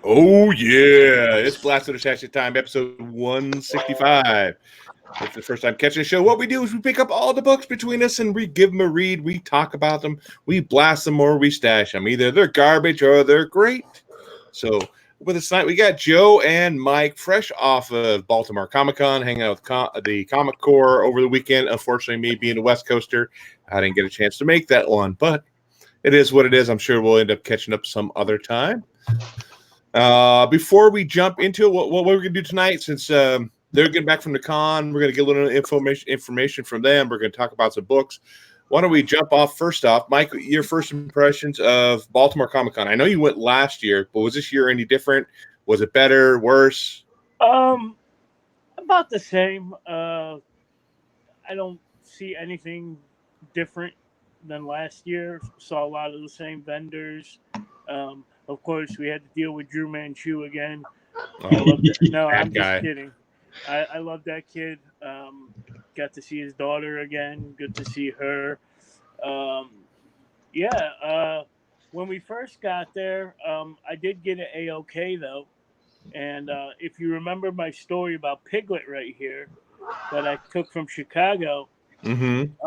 Oh, yeah. It's Blast of the Shatchet Time, episode 165. If it's the first time catching the show, what we do is we pick up all the books between us and we give them a read. We talk about them. We blast them or we stash them. Either they're garbage or they're great. So with us tonight, we got Joe and Mike fresh off of Baltimore Comic-Con, hanging out with the Comic Corps over the weekend. Unfortunately, me being a West Coaster, I didn't get a chance to make that one. But it is what it is. I'm sure we'll end up catching up some other time. Before we jump into what we're going to do tonight, since they're getting back from the con, we're going to get a little information from them. We're going to talk about some books. Why don't we jump off? First off, Mike, your first impressions of Baltimore Comic-Con. I know you went last year, but was this year any different? Was it better, worse? About the same. I don't see anything different than last year. Saw a lot of the same vendors. Of course, we had to deal with Drew Manchu again. No, I'm just kidding. I love that kid. Got to see his daughter again. Good to see her. When we first got there, I did get an A-OK, though. And if you remember my story about Piglet right here that I took from Chicago, Catren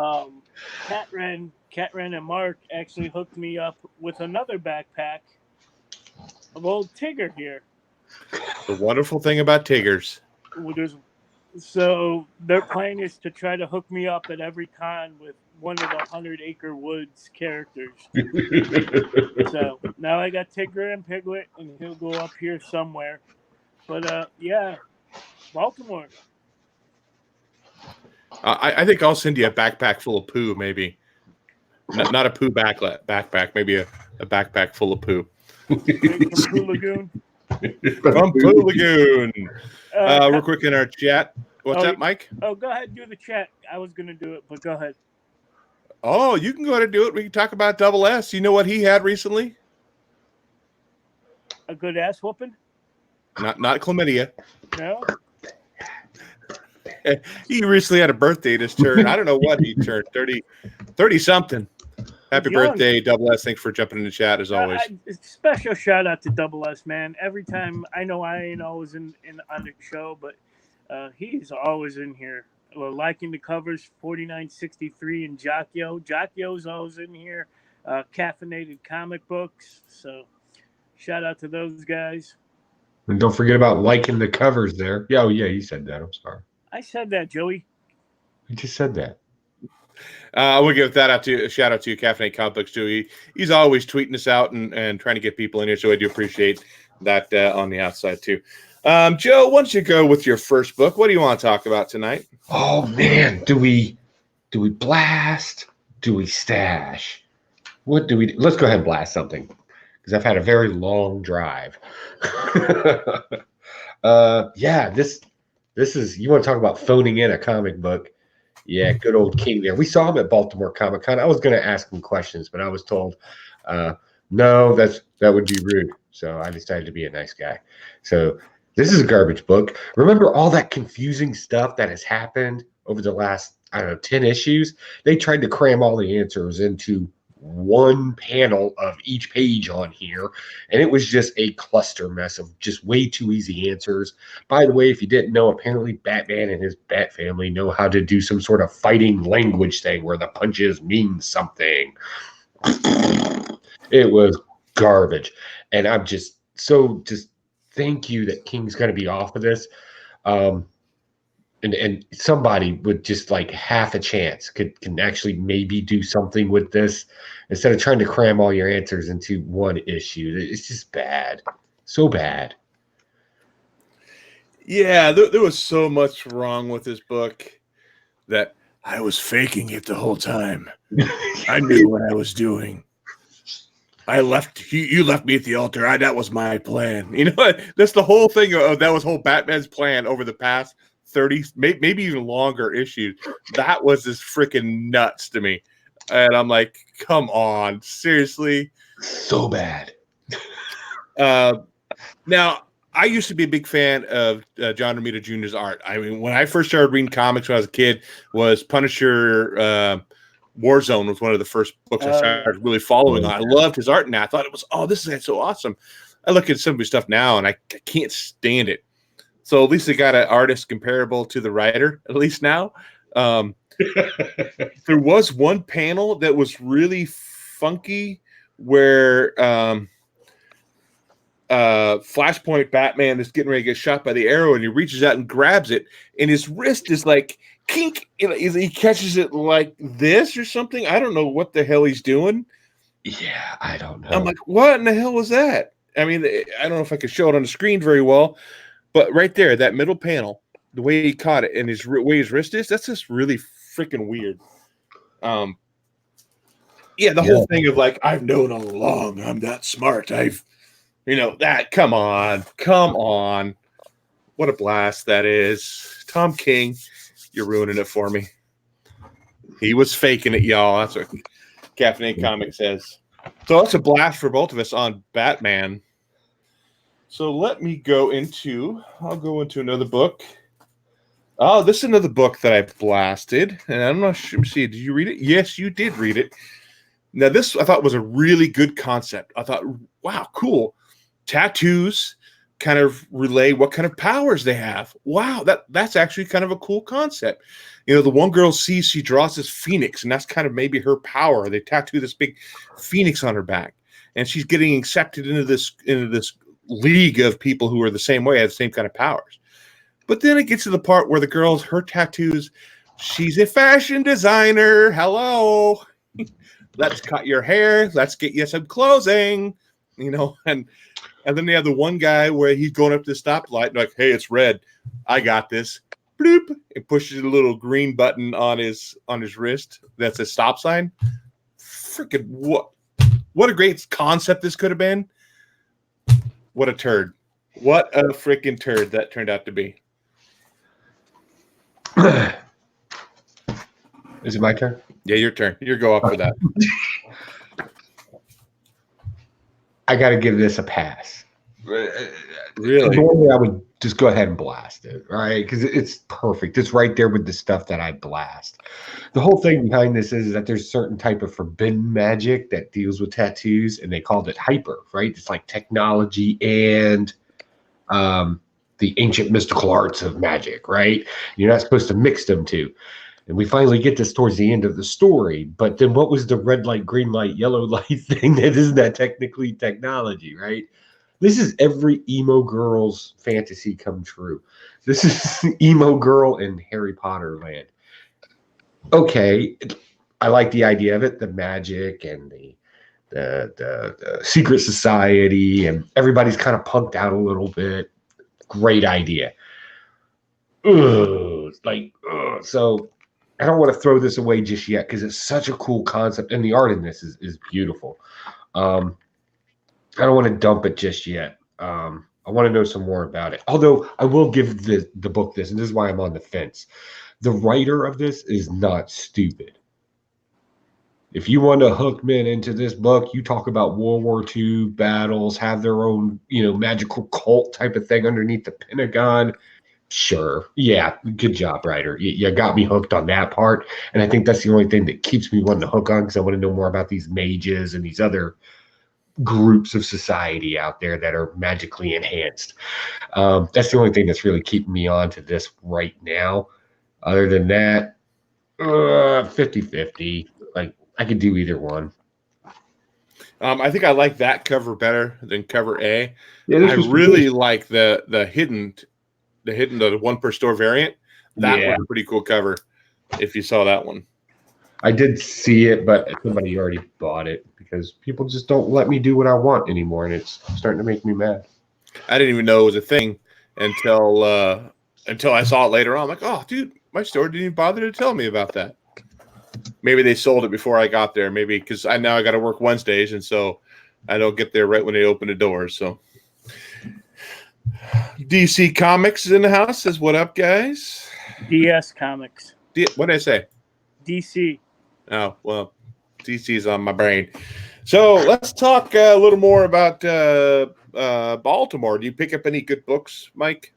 and Mark actually hooked me up with another backpack of old Tigger here. The wonderful thing about Tiggers. So their plan is to try to hook me up at every con with one of the 100 Acre Woods characters. So now I got Tigger and Piglet, and he'll go up here somewhere. But Baltimore. I think I'll send you a backpack full of poo, maybe. Not a poo backpack, maybe a backpack full of poo. From Poo Lagoon. From Poo Lagoon. Real quick in our chat. What's up, Mike? Oh, go ahead and do the chat. I was going to do it, but go ahead. Oh, you can go ahead and do it. We can talk about Double S. You know what he had recently? A good ass whooping? Not chlamydia. No? He recently had a birthday this turn. I don't know what he turned. 30-something. Happy birthday, Double S. Thanks for jumping in the chat, as always. Special shout-out to Double S, man. Every time, I know I ain't always on the show, but he's always in here. Liking the covers, 4963 and Jockyo. Jockyo's always in here. Caffeinated comic books. So, shout-out to those guys. And don't forget about liking the covers there. Yeah, oh, yeah, you said that. I'm sorry. I said that, Joey. You just said that. We'll give a shout out to Caffeinated Comic Books too. He's always tweeting us out and trying to get people in here, so I do appreciate that on the outside too. Joe, why don't you go with your first book? What do you want to talk about tonight? Oh man, do we blast? Do we stash? What do we? Let's go ahead and blast something because I've had a very long drive. This is, you want to talk about phoning in a comic book. Yeah, good old King there. We saw him at Baltimore Comic-Con. I was going to ask him questions, but I was told, no, that would be rude. So I decided to be a nice guy. So this is a garbage book. Remember all that confusing stuff that has happened over the last, 10 issues? They tried to cram all the answers into one panel of each page on here, and it was just a cluster mess of just way too easy answers. By the way, if you didn't know, apparently Batman and his Bat family know how to do some sort of fighting language thing where the punches mean something. It was garbage, and I'm just thank you that King's going to be off of this. And somebody with just like half a chance can actually maybe do something with this instead of trying to cram all your answers into one issue. It's just bad. So bad. Yeah, there was so much wrong with this book that I was faking it the whole time. I knew what I was doing. You left me at the altar. That was my plan. You know what? That's the whole thing that was whole Batman's plan over the past 30, maybe even longer issues. That was just freaking nuts to me. And I'm like, come on, seriously? So bad. Now, I used to be a big fan of John Romita Jr.'s art. I mean, when I first started reading comics when I was a kid, was Punisher Warzone was one of the first books I started really following on. I loved his art, and I thought it was, this is so awesome. I look at some of his stuff now and I can't stand it. So at least they got an artist comparable to the writer, at least now. There was one panel that was really funky where Flashpoint Batman is getting ready to get shot by the arrow, and he reaches out and grabs it, and his wrist is like kink. He catches it like this or something. I don't know what the hell he's doing. Yeah, I don't know. I'm like, what in the hell was that? I mean, I don't know if I could show it on the screen very well, but right there, that middle panel, the way he caught it and his way his wrist is, that's just really freaking weird. Yeah, the whole thing of like, I've known all along, I'm that smart. That. Come on. What a blast that is. Tom King, you're ruining it for me. He was faking it, y'all. That's what Caffeinated Comic says. So it's a blast for both of us on Batman. So let me I'll go into another book. Oh, this is another book that I blasted. And I'm not sure. See, did you read it? Yes, you did read it. Now, this I thought was a really good concept. I thought, wow, cool. Tattoos kind of relay what kind of powers they have. Wow, that's actually kind of a cool concept. The one girl sees, she draws this phoenix, and that's kind of maybe her power. They tattoo this big phoenix on her back, and she's getting accepted into this league of people who are the same way, have the same kind of powers. But then it gets to the part where her tattoos, she's a fashion designer. Hello. Let's cut your hair. Let's get you some clothing, and then they have the one guy where he's going up to the stoplight, like, hey, it's red. I got this. Bloop. It pushes a little green button on his wrist. That's a stop sign. Freaking what a great concept this could have been. What a turd. What a freaking turd that turned out to be. Is it my turn? Yeah, your turn. You go up for that. I got to give this a pass. Really? Normally, I would just go ahead and blast it, right? Because it's perfect. It's right there with the stuff that I blast. The whole thing behind this is that there's a certain type of forbidden magic that deals with tattoos, and they called it hyper, right? It's like technology and the ancient mystical arts of magic, right? You're not supposed to mix them two. And we finally get this towards the end of the story. But then what was the red light, green light, yellow light thing that isn't that technically technology, right? This is every emo girl's fantasy come true. This is emo girl in Harry Potter land. Okay, I like the idea of it, the magic and the secret society, and everybody's kind of punked out a little bit. Great idea. So I don't want to throw this away just yet because it's such a cool concept, and the art in this is beautiful. I don't want to dump it just yet. I want to know some more about it. Although I will give the book this, and this is why I'm on the fence. The writer of this is not stupid. If you want to hook men into this book, you talk about World War II battles, have their own, magical cult type of thing underneath the Pentagon. Sure. Yeah. Good job, writer. You got me hooked on that part. And I think that's the only thing that keeps me wanting to hook on, because I want to know more about these mages and these other groups of society out there that are magically enhanced. That's the only thing that's really keeping me on to this right now. Other than that, 50-50. Like, I could do either one. I think I like that cover better than cover A. Yeah, I really like the hidden, the one per store variant. That was a pretty cool cover. If you saw that one, I did see it, but somebody already bought it because people just don't let me do what I want anymore, and it's starting to make me mad. I didn't even know it was a thing until I saw it later on. I'm like, oh, dude, my store didn't even bother to tell me about that. Maybe they sold it before I got there. Maybe because I got to work Wednesdays, and so I don't get there right when they open the doors. So DC Comics is in the house. Says, what up, guys? DS Comics. What did I say? DC. Oh, well, DC's on my brain. So let's talk a little more about Baltimore. Do you pick up any good books, Mike?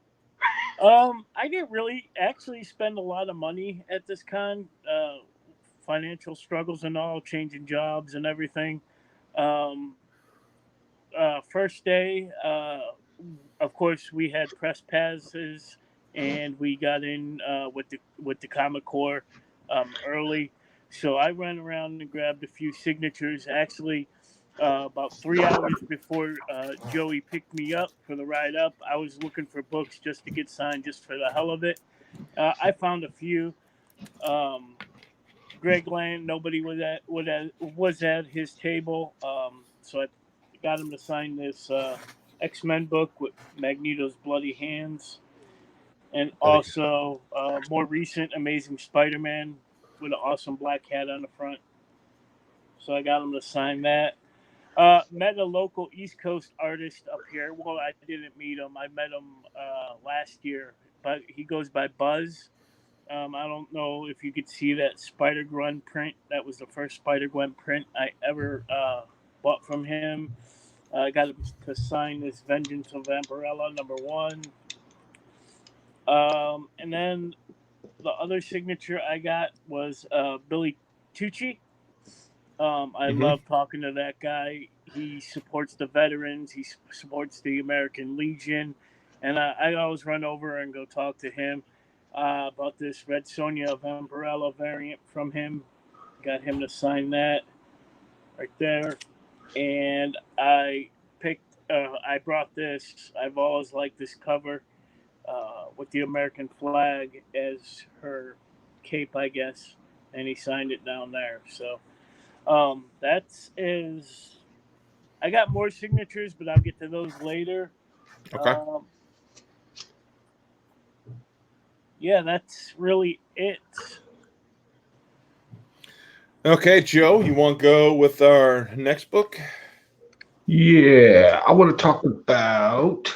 I didn't really actually spend a lot of money at this con. Financial struggles and all, changing jobs and everything. first day, of course, we had press passes, and we got in with the Comic Core early. So I ran around and grabbed a few signatures. Actually, about 3 hours before Joey picked me up for the ride up, I was looking for books just to get signed, just for the hell of it. I found a few. Greg Land, nobody was at his table, so I got him to sign this X-Men book with Magneto's bloody hands, and also more recent Amazing Spider-Man with an awesome black hat on the front. So I got him to sign that. Met a local East Coast artist up here. Well, I didn't meet him. I met him last year, but he goes by Buzz. I don't know if you could see that Spider-Gwen print. That was the first Spider-Gwen print I ever bought from him. I got him to sign this Vengeance of Vampirella #1. And then the other signature I got was Billy Tucci. I love talking to that guy. He supports the veterans. He supports the American Legion. And I always run over and go talk to him about this Red Sonja Vampirella variant from him. Got him to sign that right there. And I brought this. I've always liked this cover with the American flag as her cape, I guess. And he signed it down there. So I got more signatures, but I'll get to those later. Okay. Yeah, that's really it. Okay, Joe, you want to go with our next book? Yeah, I want to talk about.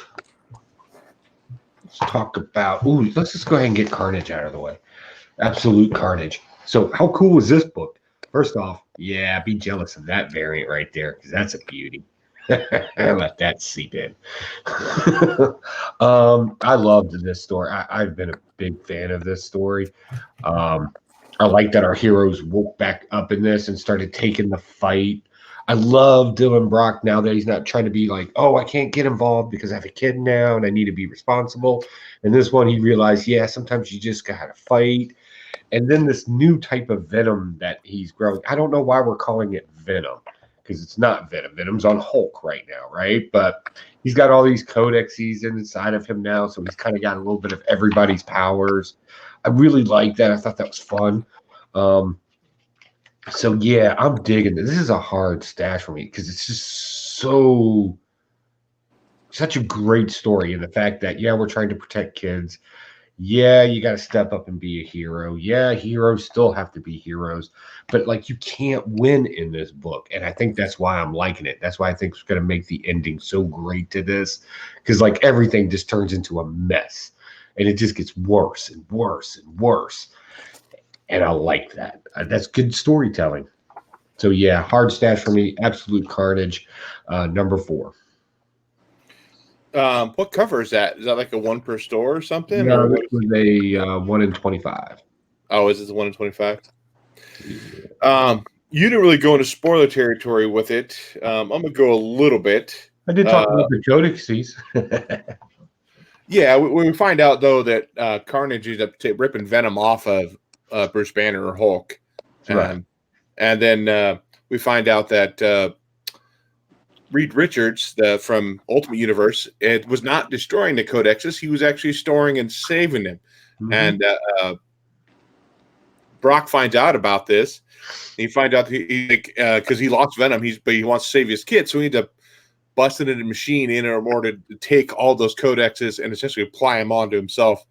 Let's just go ahead and get Carnage out of the way. Absolute Carnage. So, how cool is this book? First off, yeah, be jealous of that variant right there because that's a beauty. Let that seep in. I loved this story. I've been a big fan of this story. I like that our heroes woke back up in this and started taking the fight. I love Dylan Brock now that he's not trying to be like, oh, I can't get involved because I have a kid now and I need to be responsible. And this one, he realized, yeah, sometimes you just got to fight. And then this new type of Venom that he's growing. I don't know why we're calling it Venom because it's not Venom. Venom's on Hulk right now, right? But he's got all these codexes inside of him now, so he's kind of got a little bit of everybody's powers. I really like that. I thought that was fun. So, yeah, I'm digging this. This is a hard stash for me because it's just such a great story. And the fact that, yeah, we're trying to protect kids. Yeah, you got to step up and be a hero. Yeah, heroes still have to be heroes. But, like, you can't win in this book. And I think that's why I'm liking it. That's why I think it's going to make the ending so great to this. Because, like, everything just turns into a mess. And it just gets worse and worse and worse. And I like that. That's good storytelling. So, yeah, hard stash for me. Absolute Carnage, #4. What cover is that? Is that like a 1 per store or something? No, or this was a 1 in 25. Oh, is this 1 in 25? Yeah. You didn't really go into spoiler territory with it. I'm gonna go a little bit. I did talk about the codexes. Yeah, we find out though that Carnage is up ripping Venom off of Bruce Banner or Hulk, Right. And then we find out that Reed Richards from Ultimate Universe, it was not destroying the codexes; he was actually storing and saving them. Mm-hmm. And Brock finds out about this. He finds out because he lost Venom, but he wants to save his kid, so he ends up busting in a machine in order to take all those codexes and essentially apply them onto himself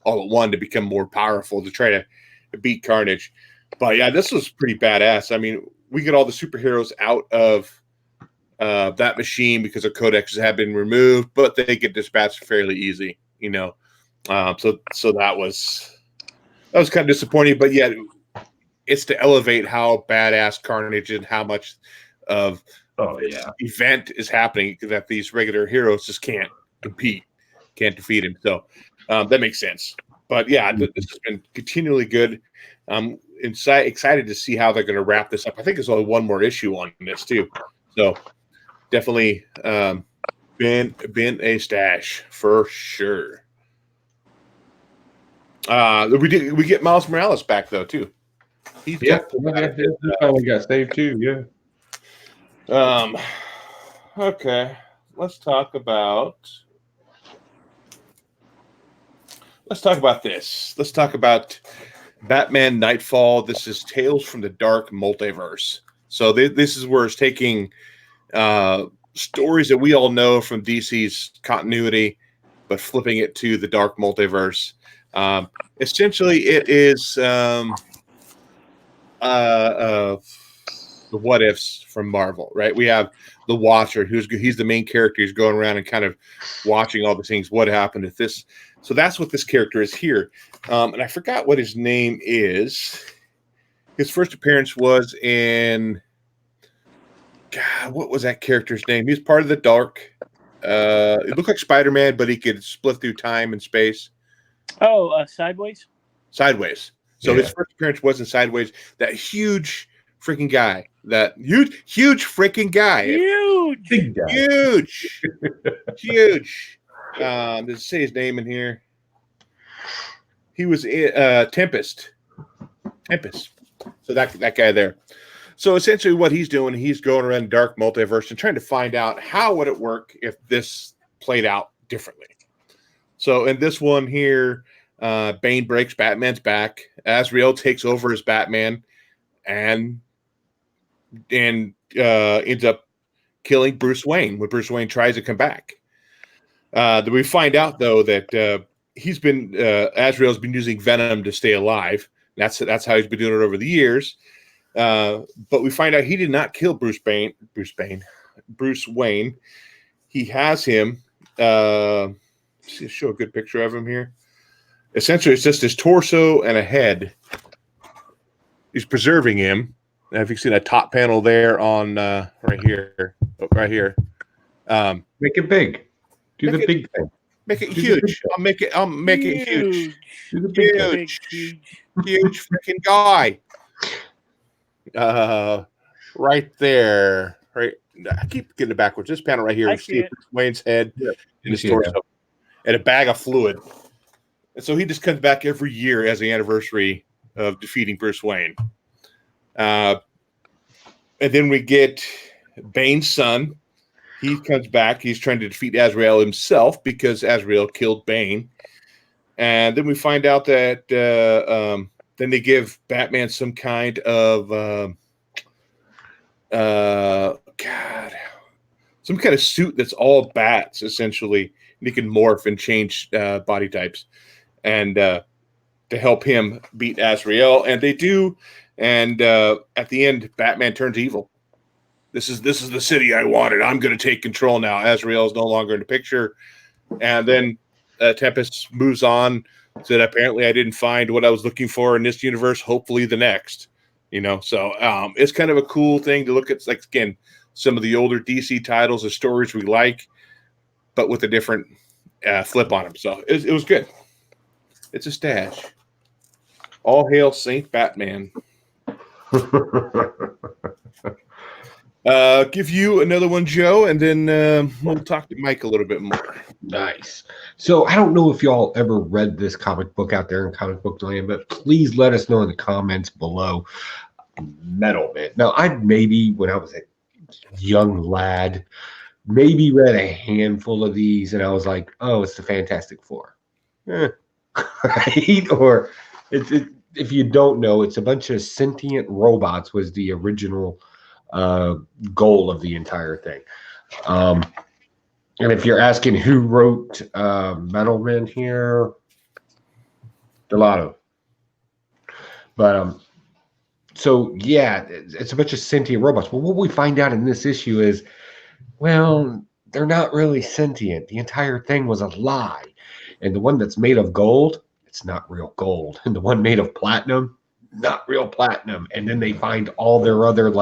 all at one to become more powerful to try to beat Carnage. But yeah, this was pretty badass. I mean, we get all the superheroes out of that machine because their codexes have been removed, but they get dispatched fairly easy, you know. So that was kind of disappointing, but yeah, it's to elevate how badass Carnage and how much of event is happening that these regular heroes just can't compete, can't defeat him. So that makes sense. But yeah, this has been continually good. I'm excited to see how they're going to wrap this up. I think there's only one more issue on this too. So definitely been a stash for sure. We get Miles Morales back though too. He's Yeah, got he finally got saved too. Yeah. Okay, let's talk about this. Let's talk about Batman Nightfall. This is Tales from the Dark Multiverse. So this is where it's taking stories that we all know from DC's continuity, but flipping it to the Dark Multiverse. Essentially, it is the what ifs from Marvel, right? We have the Watcher, he's the main character. He's going around and kind of watching all the things. What happened if this? So that's what this character is here. And I forgot what his name is. His first appearance was in. God, what was that character's name? He was part of the Dark. It looked like Spider-Man, but he could split through time and space. Oh, Sideways? Sideways. So his first appearance was in Sideways. That huge freaking guy. That huge freaking guy. Huge. Big guy. Huge. Does it say his name in here? He was in Tempest. So that guy there. So essentially what he's doing, he's going around Dark Multiverse and trying to find out how would it work if this played out differently. So in this one here, Bane breaks Batman's back. Azrael takes over as Batman and ends up killing Bruce Wayne when Bruce Wayne tries to come back. We find out though that Azrael's been using Venom to stay alive. That's how he's been doing it over the years. But we find out he did not kill Bruce Wayne. He has him. Show a good picture of him here. Essentially, it's just his torso and a head. He's preserving him. Now, if you can see that top panel there on right here. Make it big. Do the big thing. Make it huge. I'll make it huge. Do the big thing. Huge freaking guy. Right there. Right. I keep getting it backwards. This panel right here. You see Bruce Wayne's head and his torso and a bag of fluid. And so he just comes back every year as the anniversary of defeating Bruce Wayne. And then we get Bane's son. He comes back. He's trying to defeat Azrael himself because Azrael killed Bane. And then we find out that then they give Batman some kind of some kind of suit that's all bats, essentially. And he can morph and change body types. And to help him beat Azrael. And they do. And at the end, Batman turns evil. This is the city I wanted. I'm going to take control now. Azrael is no longer in the picture. And then Tempest moves on. Said apparently I didn't find what I was looking for in this universe. Hopefully the next. So it's kind of a cool thing to look at. Like again, some of the older DC titles, the stories we like, but with a different flip on them. So it was good. It's a stash. All hail Saint Batman. Give you another one, Joe, and then we'll talk to Mike a little bit more. Nice. So I don't know if y'all ever read this comic book out there in comic book land, but please let us know in the comments below. Metal Man. Now, I maybe when I was a young lad, maybe read a handful of these, and I was like, "Oh, it's the Fantastic Four." Right? Or if you don't know, it's a bunch of sentient robots. Was the original goal of the entire thing. And if you're asking who wrote Metal Men here, Delano. But so yeah, it's a bunch of sentient robots. Well, what we find out in this issue is, well, they're not really sentient. The entire thing was a lie. And the one that's made of gold, it's not real gold. And the one made of platinum, not real platinum. And then they find all their other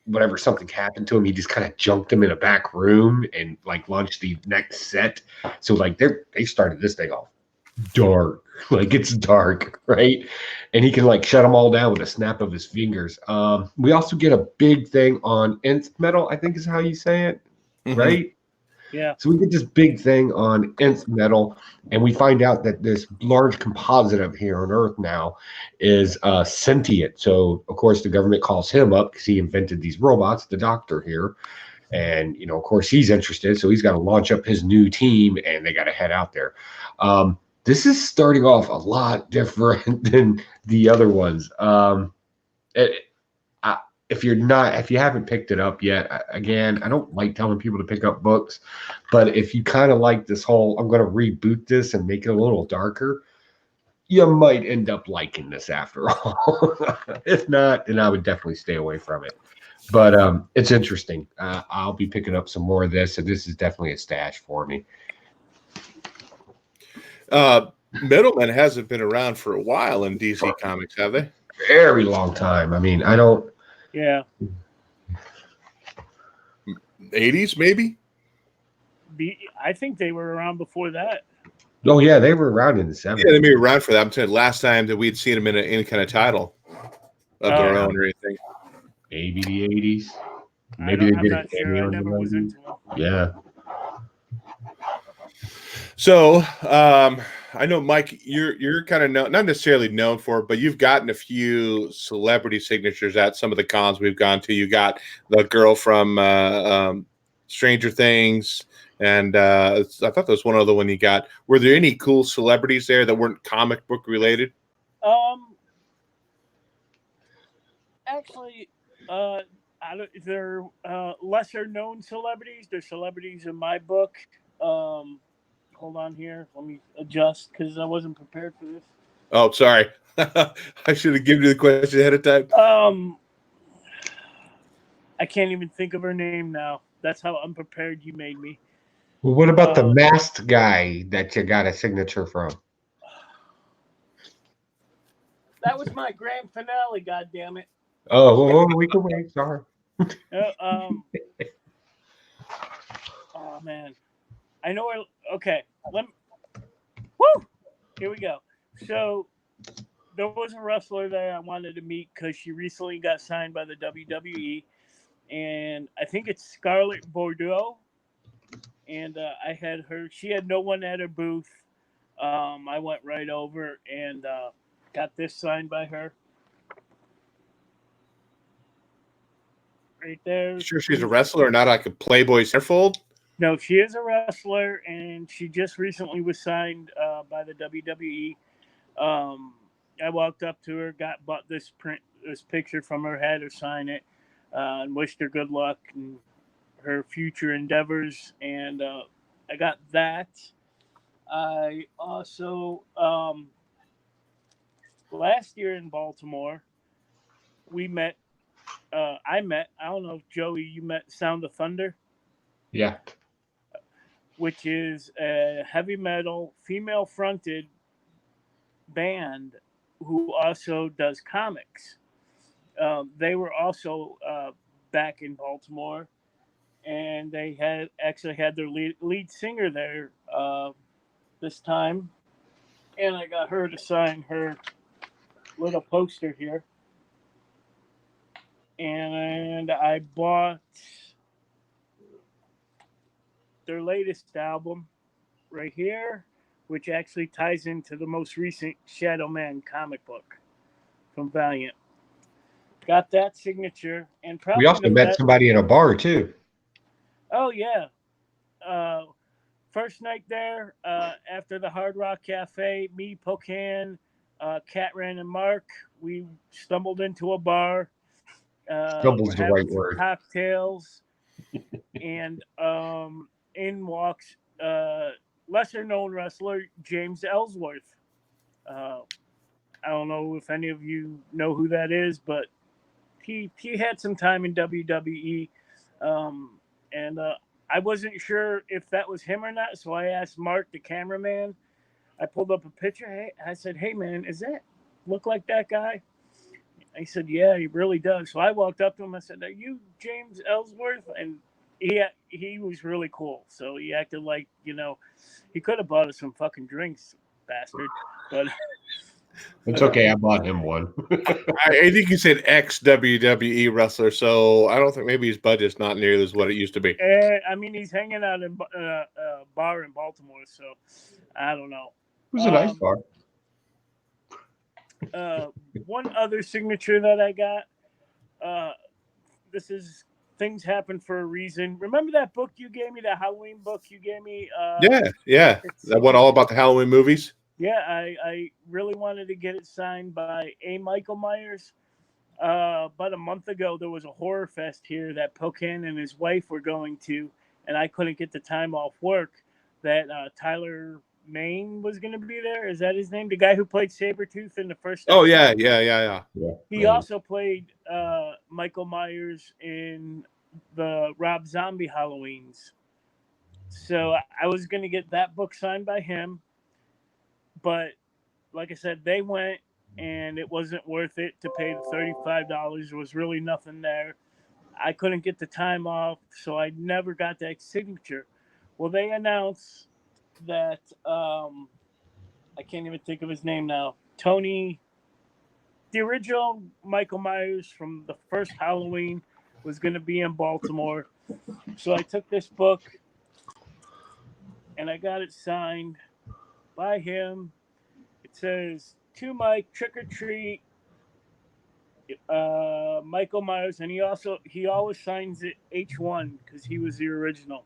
whatever, something happened to him, he just kind of junked him in a back room and launched the next set. So they started this thing off dark. Like it's dark, right? And he can like shut them all down with a snap of his fingers. We also get a big thing on nth metal, I think is how you say it, Mhm. right? Yeah. So we get this big thing on nth metal, and we find out that this large composite of here on Earth now is sentient. So of course the government calls him up because he invented these robots, the doctor here. And of course he's interested, so he's got to launch up his new team and they got to head out there. This is starting off a lot different than the other ones. It, I, if you haven't picked it up yet, again, I don't like telling people to pick up books, but if you kind of like this whole, I'm going to reboot this and make it a little darker, you might end up liking this after all. If not, then I would definitely stay away from it. But it's interesting. I'll be picking up some more of this, and this is definitely a stash for me. Middleman hasn't been around for a while in DC Comics, have they? Very long time. I mean, I don't. Yeah. 80s, maybe? I think they were around before that. Oh yeah, they were around in the Yeah, 70s. they may be around for that. I'm saying last time that we'd seen them in any kind of title of their own or anything. Maybe the 80s. I'm not sure. I never was into them. Yeah. So I know, Mike, you're kind of not necessarily known for it, but you've gotten a few celebrity signatures at some of the cons we've gone to. You got the girl from Stranger Things, and I thought there was one other one you got. Were there any cool celebrities there that weren't comic book related? Actually, they're lesser known celebrities. They're celebrities in my book. Hold on here. Let me adjust because I wasn't prepared for this. Oh, sorry. I should have given you the question ahead of time. I can't even think of her name now. That's how unprepared you made me. Well, what about the masked guy that you got a signature from? That was my grand finale. God damn it! Oh, we can wait. Sorry. Oh man, I know her. Okay, woo! Here we go. So there was a wrestler there I wanted to meet because she recently got signed by the WWE, and I think it's Scarlett Bordeaux. And I had her. She had no one at her booth. I went right over and got this signed by her. Right there. Sure, she's a wrestler, not like a Playboy centerfold. No, she is a wrestler, and she just recently was signed by the WWE. I walked up to her, bought this picture from her, had her sign it, and wished her good luck in her future endeavors. And I got that. I also last year in Baltimore, we met. I don't know if Joey, you met Sound of Thunder? Yeah. Which is a heavy metal female fronted band who also does comics. They were also back in Baltimore, and they had their lead singer there this time, and I got her to sign her little poster here. And I bought their latest album right here, which actually ties into the most recent Shadow Man comic book from Valiant. Got that signature, and probably we also met somebody in a bar too. Oh yeah, first night there after the Hard Rock Cafe, me, Pocan, Catran, and Mark, we stumbled into a bar. Stumble's the right word. Cocktails, and in walks lesser known wrestler James Ellsworth. I don't know if any of you know who that is, but he had some time in WWE, and I wasn't sure if that was him or not. So I asked Mark, the cameraman. I pulled up a picture. Hey, I said, "Hey man, is that look like that guy?" He said, "Yeah, he really does." So I walked up to him. I said, "Are you James Ellsworth?" And he was really cool. So he acted like he could have bought us some fucking drinks bastard. But It's okay. I bought him one. I think you said ex-WWE wrestler, so I don't think maybe his budget's not nearly as what it used to be. I mean, he's hanging out in a bar in Baltimore, so I don't know. It was a nice bar. One other signature that I got. This is Things Happen for a Reason. Remember that book you gave me, the Halloween book you gave me? Yeah. That one all about the Halloween movies? Yeah, I really wanted to get it signed by A. Michael Myers. About a month ago, there was a horror fest here that Pocan and his wife were going to, and I couldn't get the time off work. That Tyler Maine was going to be there. Is that his name? The guy who played Sabretooth in the first Oh, episode? yeah. He also played Michael Myers in the Rob Zombie Halloweens. So I was going to get that book signed by him. But like I said, they went, and it wasn't worth it to pay the $35. There was really nothing there. I couldn't get the time off, so I never got that signature. Well, they announced that I can't even think of his name now. Tony, the original Michael Myers from the first Halloween, was going to be in Baltimore. So I took this book and I got it signed by him. It says, "To Mike, trick or treat, Michael Myers," and he always signs it H1 because he was the original.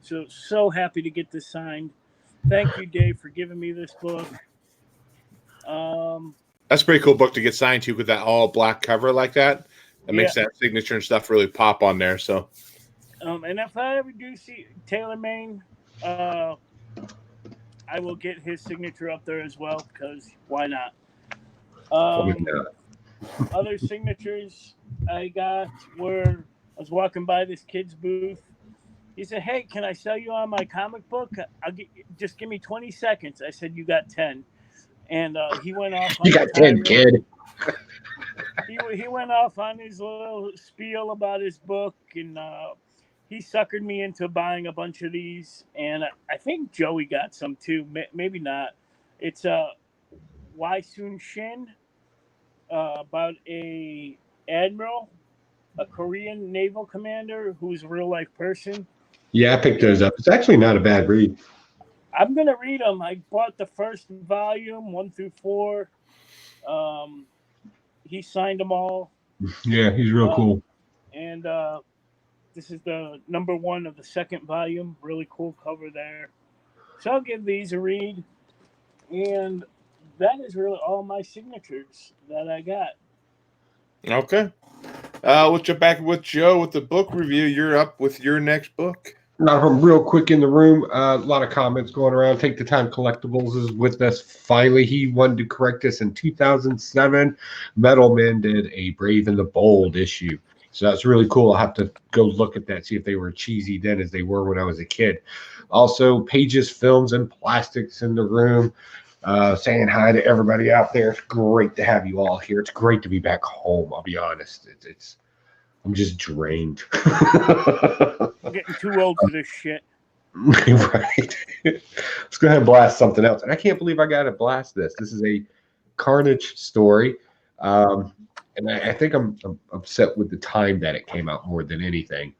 So happy to get this signed. Thank you, Dave, for giving me this book. That's a pretty cool book to get signed to with that all black cover like that. That makes that signature and stuff really pop on there. So, and if I ever do see Taylor Maine, I will get his signature up there as well, because why not? Other signatures I got were, I was walking by this kid's booth. He said, "Hey, can I sell you on my comic book? Just give me 20 seconds." I said, "You got 10." And he went off. You got 10, kid. He went off on his little spiel about his book, and he suckered me into buying a bunch of these, and I think Joey got some too. Maybe not. It's Wai Soon Shin, about a admiral, a Korean naval commander who's a real life person. Yeah, I picked those up. It's actually not a bad read. I'm gonna read them. I bought the first volume, 1 through 4. He signed them all. Yeah, he's real cool. And this is the number 1 of the second volume. Really cool cover there. So I'll give these a read. And that is really all my signatures that I got. Okay. We'll jump back with Joe with the book review. You're up with your next book. Real quick in the room, a lot of comments going around. Take the Time Collectibles is with us. Finally, he wanted to correct us in 2007. Metal Men did a Brave and the Bold issue. So that's really cool. I'll have to go look at that, see if they were cheesy then as they were when I was a kid. Also, Pages, Films, and Plastics in the room. Saying hi to everybody out there. It's great to have you all here. It's great to be back home. I'll be honest. I'm just drained. I'm getting too old for this shit. Right. Let's go ahead and blast something else. And I can't believe I got to blast this. This is a Carnage story. And I think I'm upset with the time that it came out more than anything.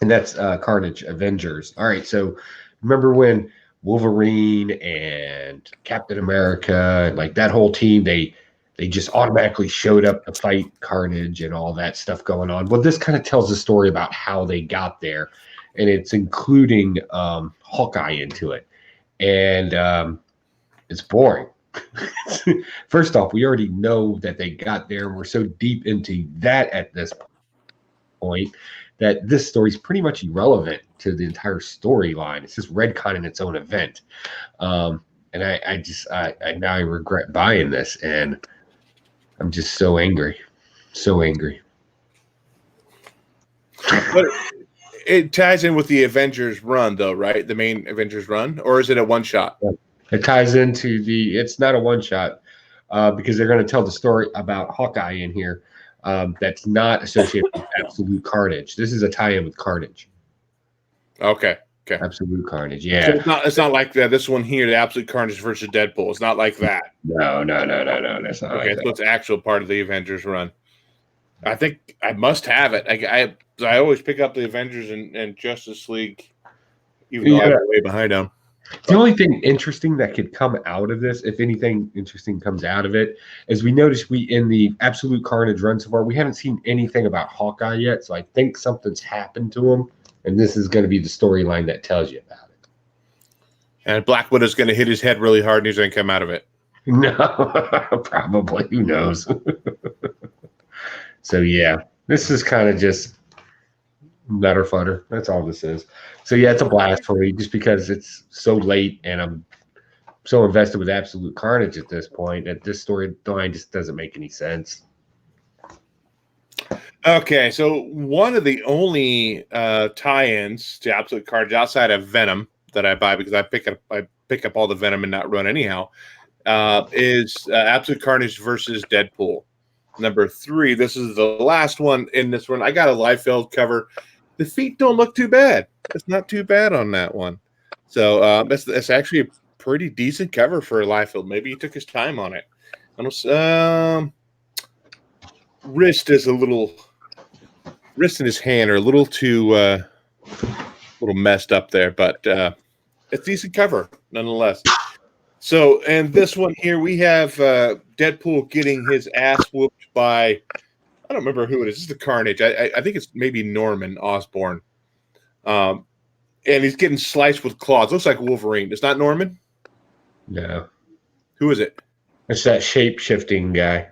And that's Carnage Avengers. All right. So remember when Wolverine and Captain America and like that whole team, they just automatically showed up to fight Carnage and all that stuff going on. Well, this kind of tells a story about how they got there, and it's including Hawkeye into it. And it's boring. First off, we already know that they got there, and we're so deep into that at this point that this story is pretty much irrelevant to the entire storyline. It's just retconning its own event. And I now regret buying this, and I'm just so angry. So angry. But it ties in with the Avengers run, though, right? The main Avengers run? Or is it a one-shot? It ties into it's not a one-shot because they're going to tell the story about Hawkeye in here that's not associated with Absolute Carnage. This is a tie-in with Carnage. Okay. Okay. Absolute Carnage. So Yeah. it's not like that. This one here, the Absolute Carnage versus Deadpool. It's not like that. No. That's not Okay, like so that. it's actual part of the Avengers run. I think I must have it. I always pick up the Avengers and Justice League, even though I'm way behind them. The only thing interesting that could come out of this, if anything interesting comes out of it, is we noticed in the Absolute Carnage run so far, we haven't seen anything about Hawkeye yet. So I think something's happened to him, and this is going to be the storyline that tells you about it. And Black Widow's going to hit his head really hard, and he's going to come out of it. No, probably. Who knows? So yeah, this is kind of just nutter flutter. That's all this is. So yeah, it's a blast for me just because it's so late and I'm so invested with Absolute Carnage at this point that this storyline just doesn't make any sense. Okay, so one of the only tie-ins to Absolute Carnage outside of Venom that I buy because I pick up all the Venom and not run anyhow is Absolute Carnage versus Deadpool. Number 3. This is the last one in this one. I got a Liefeld cover. The feet don't look too bad. It's not too bad on that one. So it's actually a pretty decent cover for Liefeld. Maybe he took his time on it. Wrist in his hand are a little too little messed up there, but it's a decent cover nonetheless. So, and this one here, we have Deadpool getting his ass whooped by, I don't remember who it is. This is the Carnage. I think it's maybe Norman Osborn. And he's getting sliced with claws. Looks like Wolverine. It's not Norman? No. Who is it? It's that shape-shifting guy.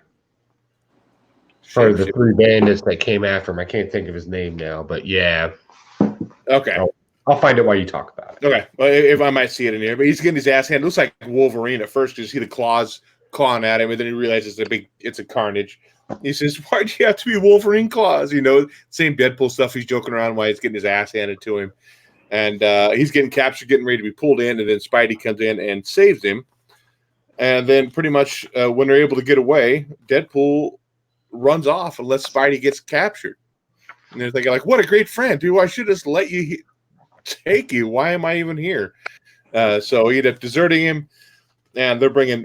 For the 3 bandits that came after him. I can't think of his name now, but yeah. Okay. I'll find it while you talk about it. Okay. Well, if I might see it in here. But he's getting his ass handed. It looks like Wolverine at first. You see the claws clawing at him, and then he realizes it's a Carnage. He says, "Why do you have to be Wolverine claws?" You know, same Deadpool stuff. He's joking around while he's getting his ass handed to him. And he's getting captured, getting ready to be pulled in, and then Spidey comes in and saves him. And then pretty much when they're able to get away, Deadpool runs off unless Spidey gets captured. And they're thinking, like, what a great friend, dude. I should just let you take you. Why am I even here? So he ended up deserting him, and they're bringing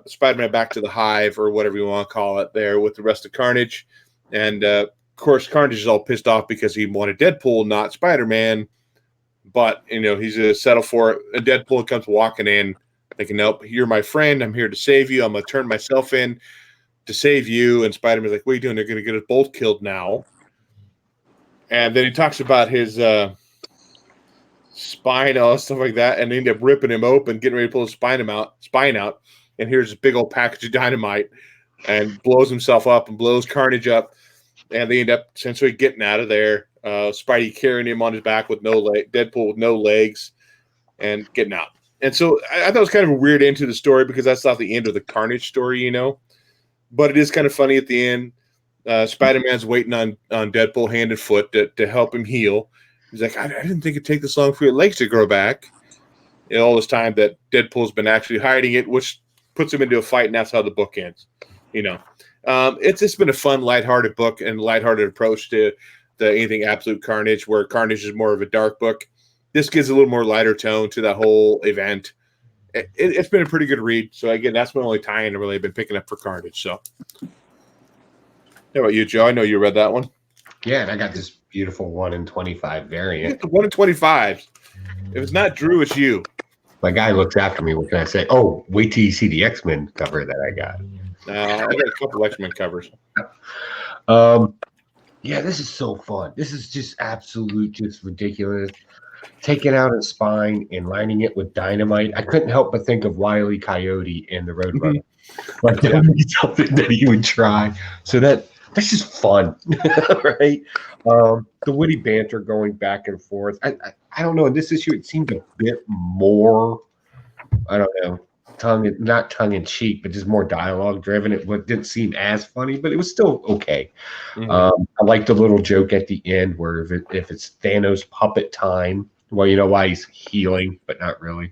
Spider-Man back to the Hive or whatever you want to call it there with the rest of Carnage. And, of course, Carnage is all pissed off because he wanted Deadpool, not Spider-Man. But, you know, he's going to settle for it. And Deadpool comes walking in thinking, nope, you're my friend. I'm here to save you. I'm going to turn myself in to save you. And Spider-Man's like, what are you doing? They're going to get us both killed now. And then he talks about his spine, all stuff like that, and they end up ripping him open, getting ready to pull his spine out. And here's a big old package of dynamite, and blows himself up and blows Carnage up. And they end up essentially getting out of there. Spidey carrying him on his back with no leg, Deadpool with no legs, and getting out. And so I thought it was kind of a weird end to the story because that's not the end of the Carnage story, you know. But it is kind of funny at the end. Spider-Man's waiting on Deadpool hand and foot to help him heal. He's like, I didn't think it'd take this long for your legs to grow back. And all this time that Deadpool's been actually hiding it, which puts him into a fight, and that's how the book ends. You know, it's just been a fun, lighthearted book and lighthearted approach to anything Absolute Carnage, where Carnage is more of a dark book. This gives a little more lighter tone to that whole event. It's been a pretty good read. So again, that's my only tie-in really I've been picking up for Carnage. So, how about you, Joe? I know you read that one. Yeah, and I got this beautiful 1 in 25 variant. The 1 in 25. If it's not Drew, it's you. My guy looks after me. What can I say? Oh, wait till you see the X-Men cover that I got. I got a couple X-Men covers. Yeah, this is so fun. This is just just ridiculous. Taking out his spine and lining it with dynamite. I couldn't help but think of Wile E. Coyote in the Roadrunner. Like that would be something that he would try. So that's just fun, right? The witty banter going back and forth. I don't know. In this issue, it seemed a bit more, I don't know, not tongue in cheek, but just more dialogue driven. It didn't seem as funny, but it was still okay. Mm-hmm. I like the little joke at the end where if it's Thanos puppet time, well, you know why he's healing, but not really.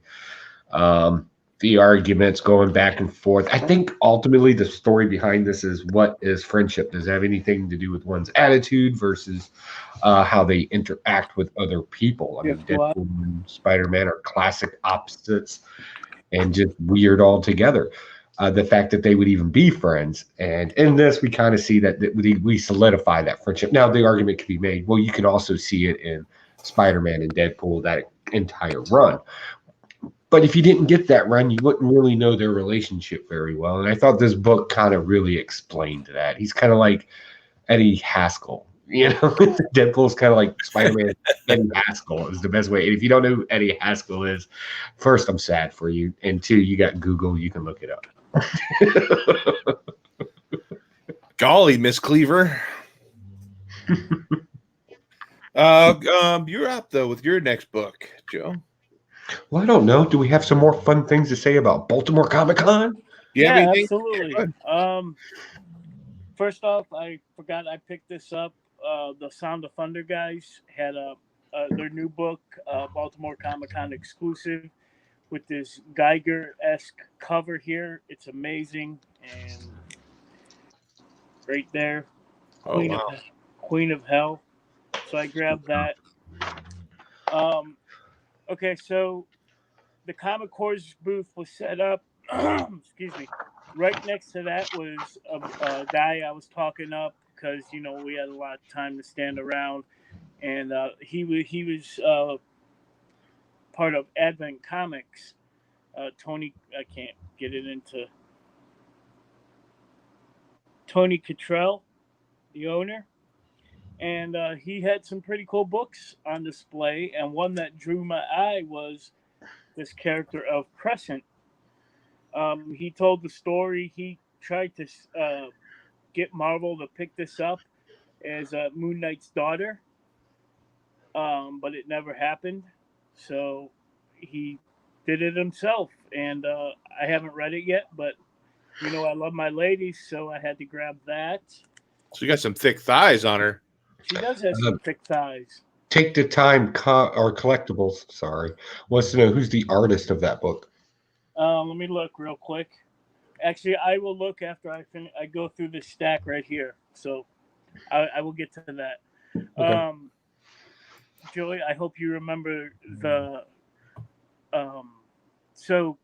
the arguments going back and forth. I think ultimately the story behind this is what is friendship? Does it have anything to do with one's attitude versus how they interact with other people? I mean, Guess what? Deadpool and Spider-Man are classic opposites and just weird altogether. The fact that they would even be friends, and in this, we kind of see that we solidify that friendship. Now, the argument could be made. Well, you can also see it in Spider-Man and Deadpool, that entire run. But if you didn't get that run, you wouldn't really know their relationship very well. And I thought this book kind of really explained that. He's kind of like Eddie Haskell. You know, Deadpool's kind of like Spider-Man. Eddie Haskell is the best way. And if you don't know who Eddie Haskell is, first, I'm sad for you. And two, you got Google. You can look it up. Golly, Miss Cleaver. You're up, though, with your next book, Joe. Well, I don't know. Do we have some more fun things to say about Baltimore Comic Con? Yeah, anything? absolutely. First off, I forgot I picked this up. The Sound of Thunder guys had their new book, Baltimore Comic Con exclusive, with this Geiger-esque cover here. It's amazing and right there, Oh, wow. Queen of Hell. So I grabbed that. Okay, so the Comic Corps booth was set up. Excuse me. Right next to that was a guy I was talking up because we had a lot of time to stand around, and he was part of Advent Comics. Tony, I can't get it into Tony Cottrell, the owner, and he had some pretty cool books on display. And one that drew my eye was this character of Crescent. He told the story. He tried to get Marvel to pick this up as Moon Knight's daughter, but it never happened. So he did it himself, and I haven't read it yet, but I love my ladies, so I had to grab that. So you got some thick thighs on her. She does have some thick thighs. Take the time, or collectibles. Sorry, wants to know who's the artist of that book. Let me look real quick. Actually, I will look after I go through this stack right here. So I will get to that. Okay. Joey, I hope you remember the. So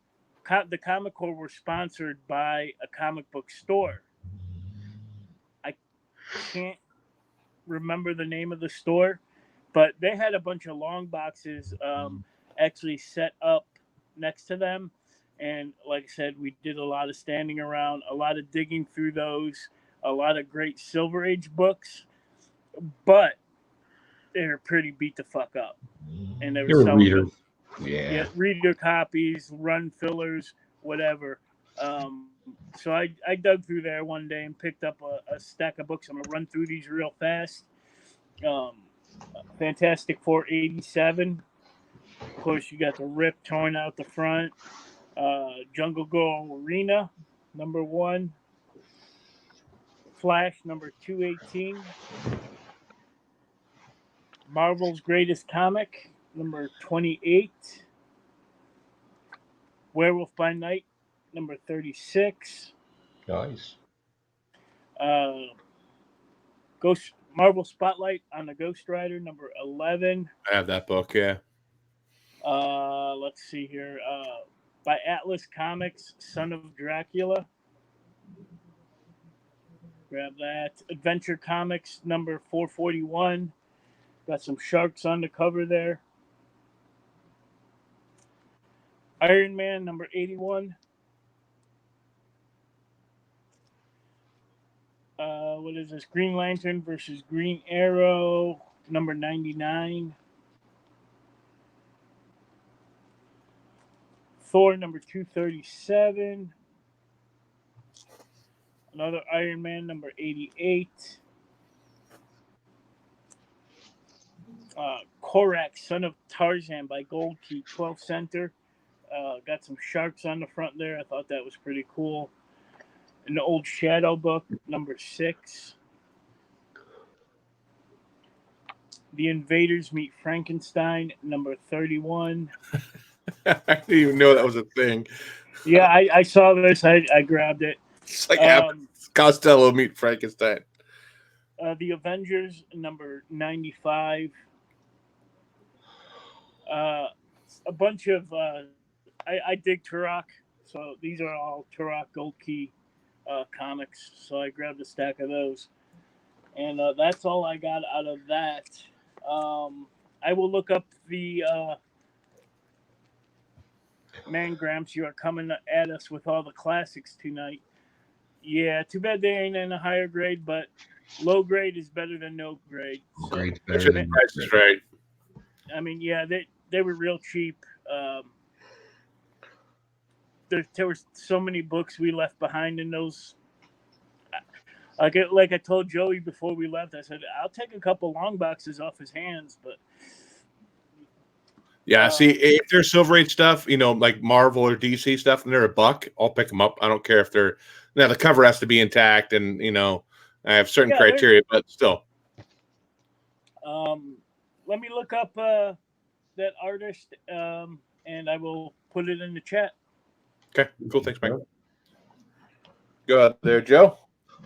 the Comic Corps were sponsored by a comic book store. I can't remember the name of the store, but they had a bunch of long boxes actually set up next to them. And like I said, we did a lot of standing around, a lot of digging through those, a lot of great Silver Age books, but they're pretty beat the fuck up. And they were selling reader. them. Yeah, reader copies, run fillers, whatever. So I dug through there one day and picked up a stack of books. I'm going to run through these real fast. Fantastic Four 87. Of course, you got the Rip torn out the front. Jungle Girl Arena, number 1. Flash, number 218. Marvel's Greatest Comic, number 28. Werewolf by Night, number 36. Nice. Marvel Spotlight on the Ghost Rider, number 11. I have that book, yeah. Let's see here. By Atlas Comics, Son of Dracula. Grab that. Adventure Comics, number 441. Got some sharks on the cover there. Iron Man, number 81. What is this? Green Lantern versus Green Arrow, number 99. Thor, number 237. Another Iron Man, number 88. Korak, Son of Tarzan by Gold Key, 12 center. Got some sharks on the front there. I thought that was pretty cool. An old Shadow book, number 6. The Invaders Meet Frankenstein, number 31. I didn't even know that was a thing. Yeah, I saw this. I grabbed it. It's like Abbott Um, Costello meet Frankenstein. the Avengers number 95. A bunch of I dig Turok, so these are all Turok Gold Key comics. So I grabbed a stack of those, and that's all I got out of that. I will look up the Man Gramps. You are coming at us with all the classics tonight. Yeah, too bad they ain't in a higher grade, but low grade is better than no grade. So, Great, That's better the than price is right. I mean, yeah, they were real cheap. There were so many books we left behind in those. Like I told Joey before we left, I said I'll take a couple long boxes off his hands, but Yeah, see, if there's Silver Age stuff, like Marvel or DC stuff, and they're $1, I'll pick them up. I don't care if they're now the cover has to be intact, and I have certain criteria, but still. Let me look up that artist, and I will put it in the chat. Okay, cool. Thanks, Mike. Go out there, Joe.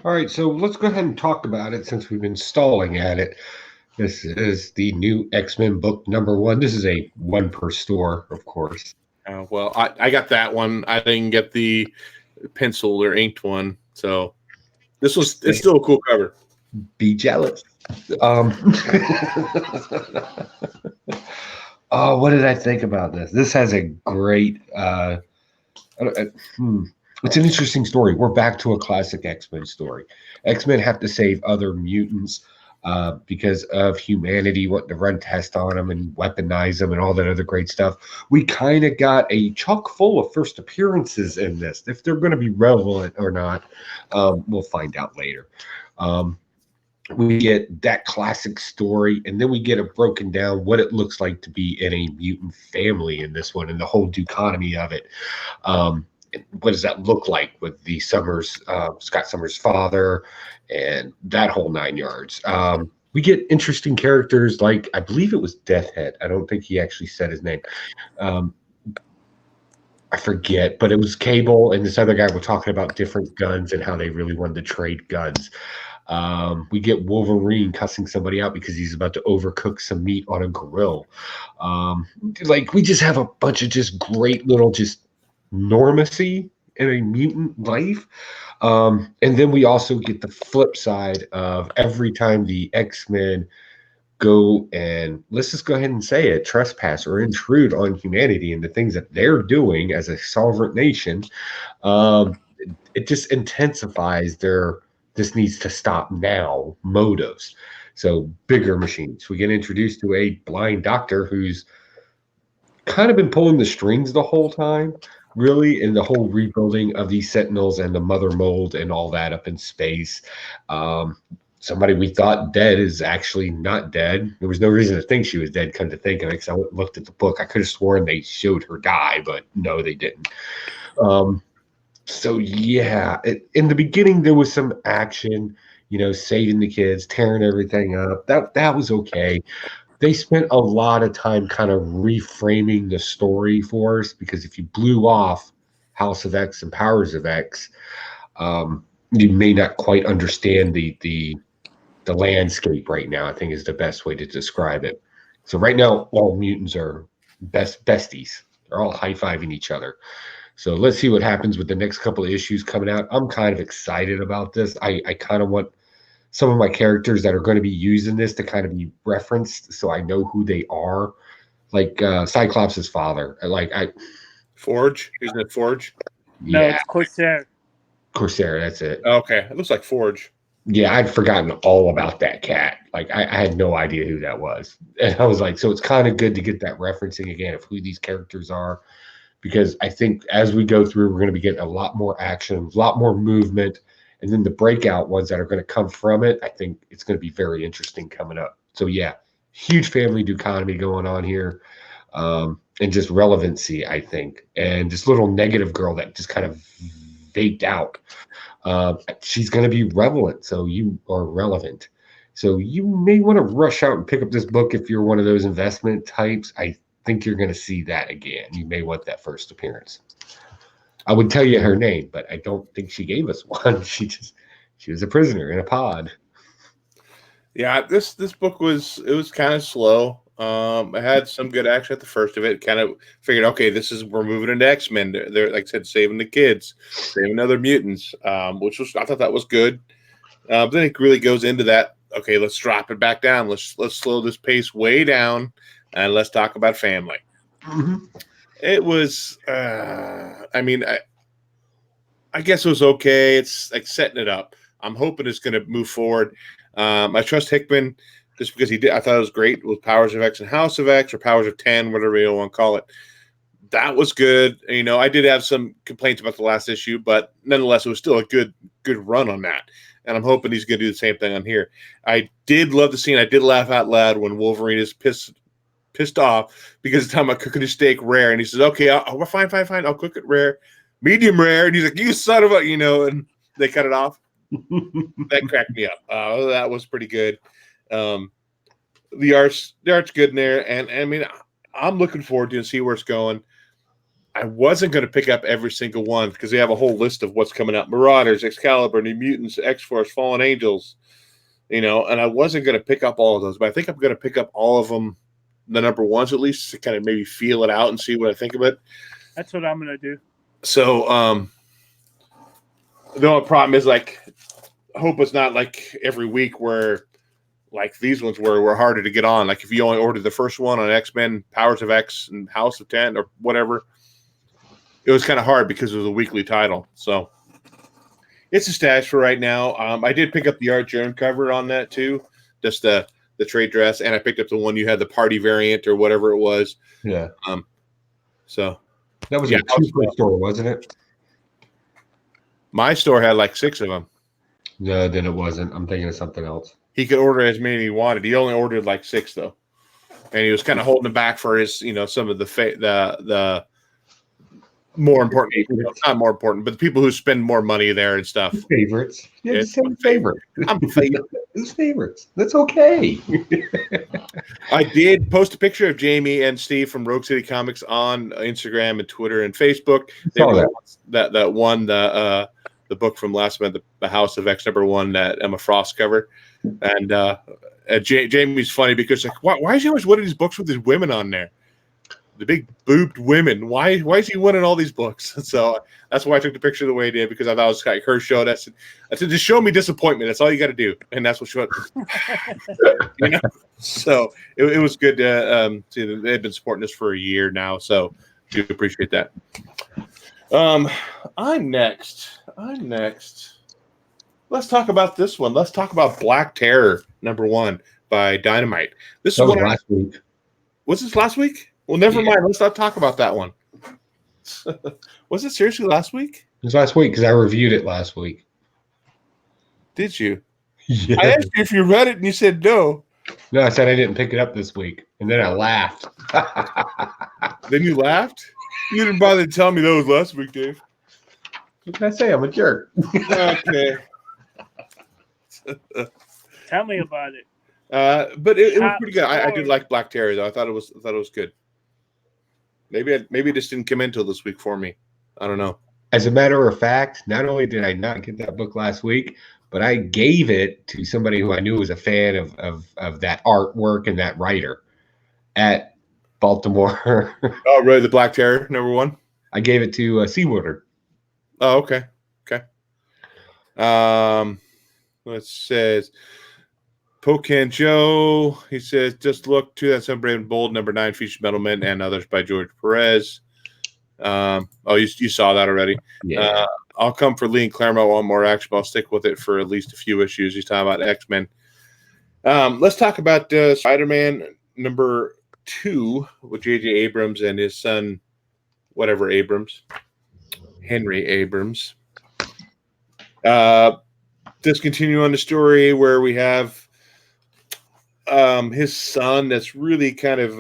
All right, so let's go ahead and talk about it since we've been stalling at it. This is the new X-Men book number 1. This is a one per store, of course. Well, I got that one. I didn't get the penciled or inked one, so it's still a cool cover. Be jealous. Oh, what did I think about this? This has a great. It's an interesting story. We're back to a classic X-Men story. X-Men have to save other mutants because of humanity wanting to run tests on them and weaponize them and all that other great stuff. We kind of got a chock full of first appearances in this. If they're going to be relevant or not, we'll find out later. We get that classic story, and then we get it broken down what it looks like to be in a mutant family in this one and the whole duchotomy of it. What does that look like with the Scott Summers' father and that whole 9 yards? We get interesting characters like, I believe it was Deathhead. I don't think he actually said his name. I forget, but it was Cable and this other guy were talking about different guns and how they really wanted to trade guns. We get Wolverine cussing somebody out because he's about to overcook some meat on a grill. We just have a bunch of just great little just normacy in a mutant life. And then we also get the flip side of every time the X-Men go and, let's just go ahead and say it, trespass or intrude on humanity and the things that they're doing as a sovereign nation, it just intensifies their this needs to stop now motives. So bigger machines. We get introduced to a blind doctor who's kind of been pulling the strings the whole time, really, in the whole rebuilding of these Sentinels and the mother mold and all that up in space. Somebody we thought dead is actually not dead. There was no reason to think she was dead, come to think of it, because I looked at the book. I could have sworn they showed her die, but no, they didn't. So yeah, in the beginning there was some action, saving the kids, tearing everything up. That was okay. They spent a lot of time kind of reframing the story for us, because if you blew off House of X and Powers of X, you may not quite understand the landscape right now, I think is the best way to describe it. So right now, all mutants are besties. They're all high-fiving each other. So let's see what happens with the next couple of issues coming out. I'm kind of excited about this. I kind of want some of my characters that are going to be using this to kind of be referenced so I know who they are. Like Cyclops' father. Forge? Isn't it Forge? No, it's Corsair. Corsair, that's it. Okay. It looks like Forge. Yeah, I'd forgotten all about that cat. I had no idea who that was. And I was like, so it's kind of good to get that referencing again of who these characters are. Because I think as we go through, we're going to be getting a lot more action, a lot more movement. And then the breakout ones that are going to come from it, I think it's going to be very interesting coming up. So, yeah, huge family duchotomy going on here. And just relevancy, I think. And this little negative girl that just kind of vaped out. She's going to be relevant. So you are relevant. So you may want to rush out and pick up this book if you're one of those investment types. I think you're going to see that again. You may want that first appearance. I would tell you her name, but I don't think she gave us one. She was a prisoner in a pod. Yeah, this book was kind of slow. It had some good action at the first of it. Kind of figured, okay, we're moving into X-Men. They're like I said, saving the kids, saving other mutants, which I thought that was good. But then it really goes into that. Okay, let's drop it back down. Let's slow this pace way down, and let's talk about family. Mm-hmm. It was, I mean, I guess it was okay. It's like setting it up. I'm hoping it's going to move forward. I trust Hickman just because I thought it was great with Powers of X and House of X or Powers of 10, whatever you want to call it. That was good. You know, I did have some complaints about the last issue, but nonetheless, it was still a good run on that. And I'm hoping he's going to do the same thing on here. I did love the scene. I did laugh out loud when Wolverine is pissed off because the time I'm cooking his steak rare, and he says, "Okay, I'll fine. I'll cook it rare, medium rare." And he's like, "You son of a," and they cut it off. That cracked me up. That was pretty good. The art's good in there, and I mean, I'm looking forward to see where it's going. I wasn't going to pick up every single one because they have a whole list of what's coming out: Marauders, Excalibur, New Mutants, X-Force, Fallen Angels. And I wasn't going to pick up all of those, but I think I'm going to pick up all of them, the number ones at least, to kind of maybe feel it out and see what I think of it. That's what I'm going to do. So, the only problem is, like, I hope it's not like every week where, like, these ones were harder to get on. Like, if you only ordered the first one on X-Men, Powers of X, and House of 10 or whatever, it was kind of hard because it was a weekly title. So, it's a stash for right now. I did pick up the Art Joan cover on that, too. Just the trade dress, and I picked up the one you had, the party variant or whatever it was. Yeah. So that was a two-foot store, wasn't it? My store had like 6 of them. No, then it wasn't. I'm thinking of something else. He could order as many as he wanted. He only ordered like 6 though, and he was kind of holding them back for his, some of the more important, not more important, but the people who spend more money there and stuff. Favorites. Yeah, it's my favorite. I'm favorite. His favorites. That's okay. I did post a picture of Jamie and Steve from Rogue City Comics on Instagram and Twitter and Facebook. They were that one, the book from last month, the House of X #1, that Emma Frost cover. And Jamie's funny because like, why is he always winning these books with these women on there? The big boobed women. Why is he winning all these books? So that's why I took the picture the way I did, because I thought it was like her show. I said, just show me disappointment. That's all you got to do, and that's what she went. So it was good to see that they've been supporting us for a year now. So do appreciate that. I'm next. Let's talk about this one. Let's talk about Black Terror #1 by Dynamite. This was one last week. Was this last week? Well, never mind. Let's not talk about that one. Was it seriously last week? It was last week because I reviewed it last week. Did you? Yeah. I asked you if you read it, and you said no. No, I said I didn't pick it up this week, and then I laughed. Then you laughed? You didn't bother to tell me that was last week, Dave. What can I say? I'm a jerk. Okay. Tell me about it. But it was pretty good. I did like Black Terror, though. I thought it was good. Maybe it just didn't come in until this week for me. I don't know. As a matter of fact, not only did I not get that book last week, but I gave it to somebody who I knew was a fan of that artwork and that writer at Baltimore. Oh, really? The Black Terror #1? I gave it to Seawater. Oh, okay. It says Pocan Joe. He says, just look, 2007 Brave and Bold #9 features Metalman and others by George Perez. You saw that already. Yeah. I'll come for Lee and Claremont. Want more action, but I'll stick with it for at least a few issues. He's talking about X-Men. Let's talk about Spider-Man #2 with J.J. Abrams and his son, whatever Abrams, Henry Abrams. Just continue on the story where we have his son that's really kind of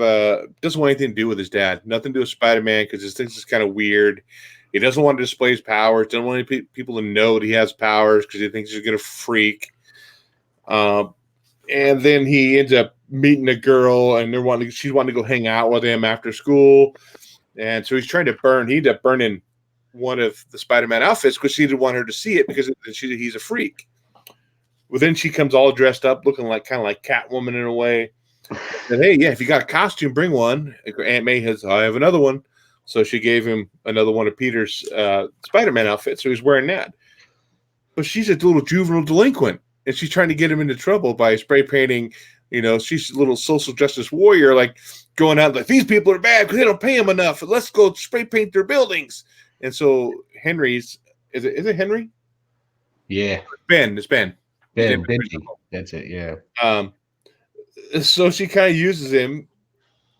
doesn't want anything to do with his dad. Nothing to do with Spider-Man because his things is kind of weird. He doesn't want to display his powers. Doesn't want any people to know that he has powers because he thinks he's going to freak. And then he ends up meeting a girl, and she's wanting to go hang out with him after school. And so he's trying to burn. He ended up burning one of the Spider-Man outfits because she didn't want her to see it because he's a freak. Well, then she comes all dressed up, looking like kind of like Catwoman in a way. And hey, yeah, if you got a costume, bring one. Aunt May I have another one. So she gave him another one of Peter's Spider-Man outfits. So he's wearing that. But she's a little juvenile delinquent, and she's trying to get him into trouble by spray painting. She's a little social justice warrior, like going out like, these people are bad because they don't pay them enough. Let's go spray paint their buildings. And so Henry's, is it Henry? Yeah. It's Ben. Benji. That's it, yeah. So she kind of uses him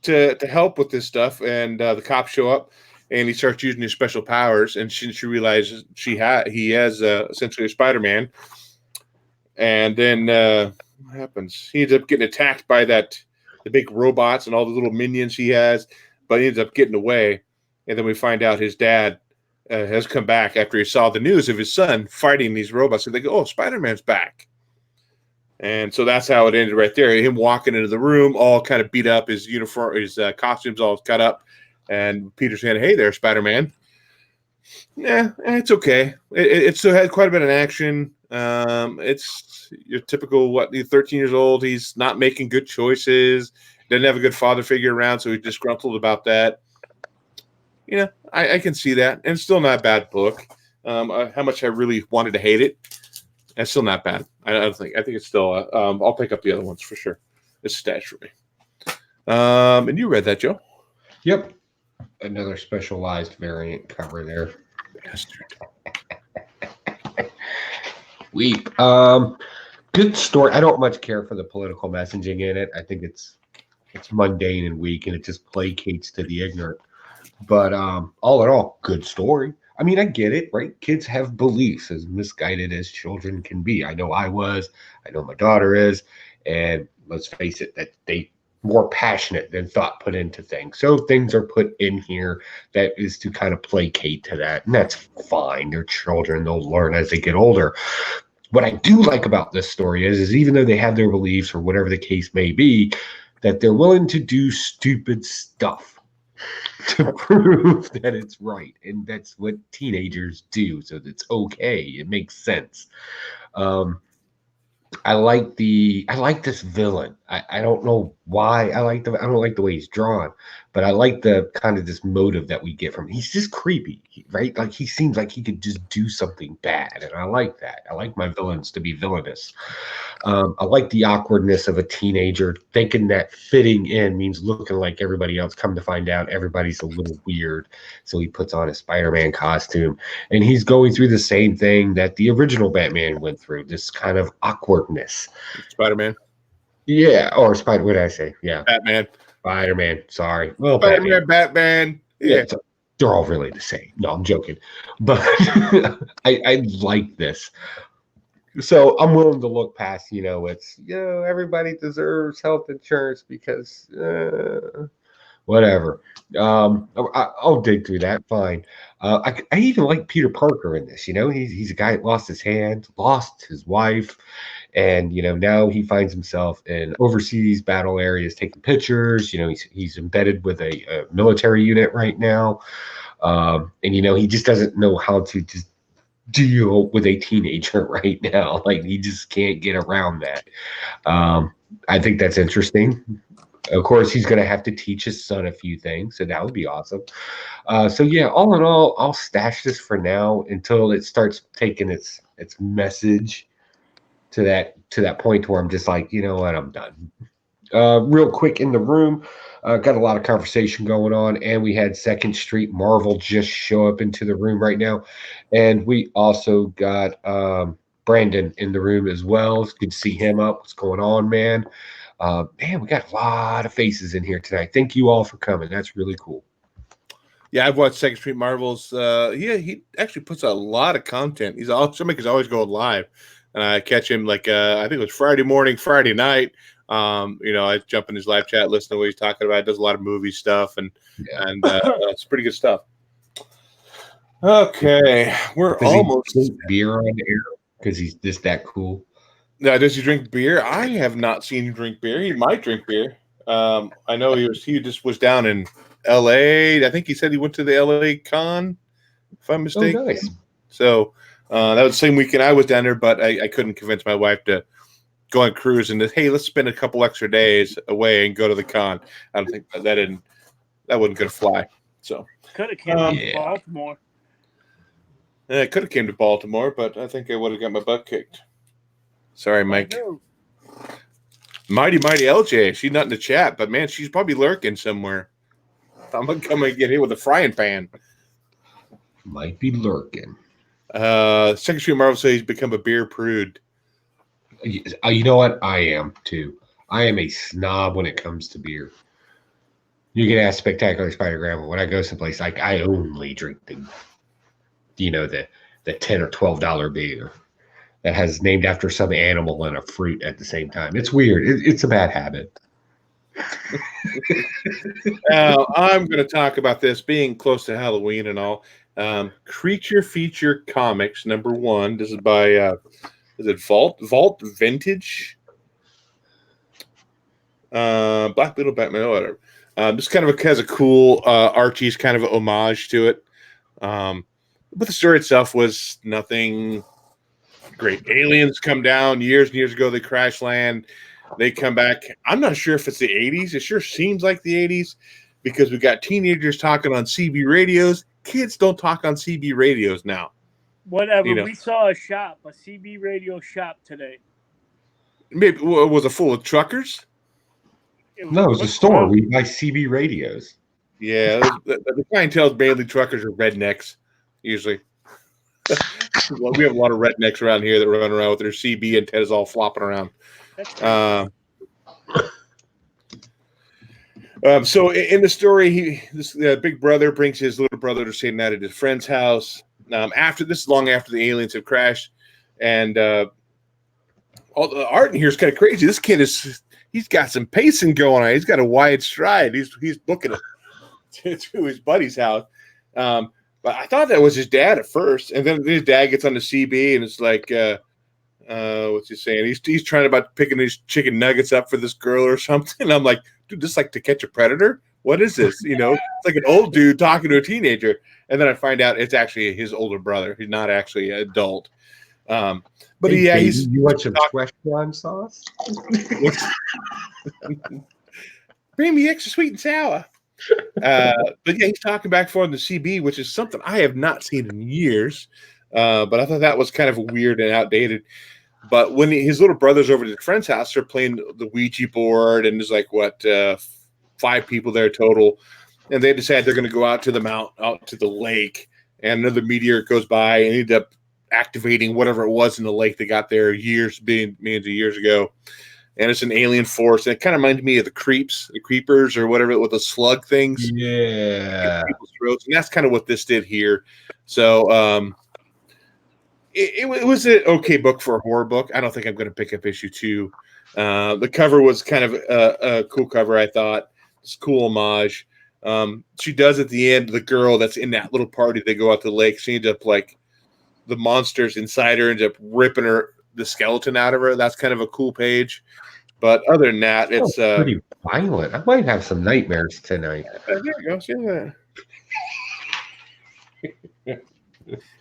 to help with this stuff, and the cops show up, and he starts using his special powers, and she realizes he has essentially a Spider-Man, and then what happens? He ends up getting attacked by the big robots and all the little minions he has, but he ends up getting away, and then we find out his dad has come back after he saw the news of his son fighting these robots, and they go, "Oh, Spider-Man's back." And so that's how it ended right there. Him walking into the room, all kind of beat up, his uniform, his costumes all cut up, and Peter saying, "Hey there, Spider-Man." Yeah, it's okay. It still had quite a bit of action. It's your typical 13 years old. He's not making good choices. Doesn't have a good father figure around, so he's disgruntled about that. I can see that, and it's still not a bad book. How much I really wanted to hate it. It's still not bad. I think it's still. I'll pick up the other ones for sure. It's stashed for me. And you read that, Joe? Yep. Another specialized variant cover there. Bastard. Weep. Good story. I don't much care for the political messaging in it. I think it's mundane and weak, and it just placates to the ignorant. But all in all, good story. I mean, I get it, right? Kids have beliefs, as misguided as children can be. I know I was. I know my daughter is. And let's face it, that they more passionate than thought put into things. So things are put in here that is to kind of placate to that. And that's fine. They're children. They'll learn as they get older. What I do like about this story is even though they have their beliefs or whatever the case may be, that they're willing to do stupid stuff to prove that it's right, and that's what teenagers do, so it's okay. It makes sense. I like this villain. I don't know why I don't like the way he's drawn, but I like the kind of this motive that we get from him. He's just creepy, right? Like he seems like he could just do something bad, and I like that. I like my villains to be villainous. I like the awkwardness of a teenager thinking that fitting in means looking like everybody else. Come to find out, everybody's a little weird. So he puts on a Spider-Man costume, and he's going through the same thing that the original Batman went through, this kind of awkwardness. Spider-Man? Yeah, or Spider, what did I say? Yeah. Batman. Spider-Man, sorry. Well, Batman. Yeah. They're all really the same. No, I'm joking. But I like this. So I'm willing to look past, it's, everybody deserves health insurance because whatever. I'll dig through that. Fine. I even like Peter Parker in this. He's a guy that lost his hand, lost his wife, and now he finds himself in overseas battle areas taking pictures. He's embedded with a military unit right now, and he just doesn't know how to just deal with a teenager right now. Like he just can't get around that. I think that's interesting. Of course, he's going to have to teach his son a few things, so that would be awesome. So yeah, all in all, I'll stash this for now until it starts taking its message to that point where I'm just like, you know what, I'm done. Real quick in the room, got a lot of conversation going on, and we had Second Street Marvel just show up into the room right now, and we also got Brandon in the room as well. It's good to see him up. What's going on, man? Man, we got a lot of faces in here tonight. Thank you all for coming. That's really cool. Yeah, I've watched Second Street Marvel's. He actually puts a lot of content. He's always going live, and I catch him I think it was Friday morning, Friday night. I jump in his live chat, listen to what he's talking about. Does a lot of movie stuff, and it's pretty good stuff. Okay, we're almost beer on the air because he's just that cool. Now, does he drink beer? I have not seen him drink beer. He might drink beer. I know he just was down in L.A. I think he said he went to the L.A. con if I'm Oh, mistaken. nice. So that was the same weekend I was down there, but I couldn't convince my wife to go on cruise and hey, let's spend a couple extra days away and go to the con. I don't think that wasn't going to fly. So Could have came out to Yeah. Baltimore. I could have came to Baltimore, but I think I would have got my butt kicked. Sorry, Mike. No. Mighty LJ. She's not in the chat, but man, she's probably lurking somewhere. I'm gonna come and get hit with a frying pan. Might be lurking. Second Street Marvel says he's become a beer prude. You know what? I am too. I am a snob when it comes to beer. You can ask Spectacular Spider Grandma when I go someplace, like I only drink the $10 or $12 beer that has named after some animal and a fruit at the same time. It's weird. It's a bad habit. Now I'm going to talk about this being close to Halloween and all. Creature Feature Comics #1. This is by is it Vault Vintage? Black Beetle, Batman, whatever. This kind of has a cool Archie's kind of an homage to it. But the story itself was nothing great. Aliens come down years and years ago. They crash land. They come back. I'm not sure if it's the 80s. It sure seems like the 80s because we got teenagers talking on CB radios. Kids don't talk on CB radios now. Whatever. You know. We saw a CB radio shop today. Maybe was it full of truckers? No, it was a store. We buy CB radios. Yeah, the clientele is mainly truckers or rednecks, usually. Well, we have a lot of rednecks around here that run around with their CB antennas all flopping around. So in the story, this big brother brings his little brother to stay the night at his friend's house. Long after the aliens have crashed, and all the art in here is kind of crazy. This kid he's got some pacing going on. He's got a wide stride. He's booking it to his buddy's house. But I thought that was his dad at first, and then his dad gets on the CB, and it's like, what's he saying? He's trying about picking these chicken nuggets up for this girl or something. And I'm like, dude, this is like To Catch a Predator. What is this? It's like an old dude talking to a teenager, and then I find out it's actually his older brother. He's not actually an adult. But hey, yeah, baby, you want some Szechuan sauce? Bring me extra sweet and sour. But yeah, he's talking back for the CB, which is something I have not seen in years. But I thought that was kind of weird and outdated. But when his little brother's over at his friend's house, they're playing the Ouija board, and there's like 5 people there total, and they decide they're going to go out to the lake, and another meteor goes by and end up activating whatever it was in the lake that got there millions of years ago. And it's an alien force. And it kind of reminds me of the creepers or whatever, with the slug things. Yeah. People's throats. And that's kind of what this did here. So it was an okay book for a horror book. I don't think I'm going to pick up issue 2. The cover was kind of a cool cover, I thought. It's a cool homage. She does at the end, the girl that's in that little party, they go out to the lake. She ends up like the monsters inside her ends up ripping the skeleton out of her. That's kind of a cool page. But other than that, it's pretty violent. I might have some nightmares tonight. There you go. See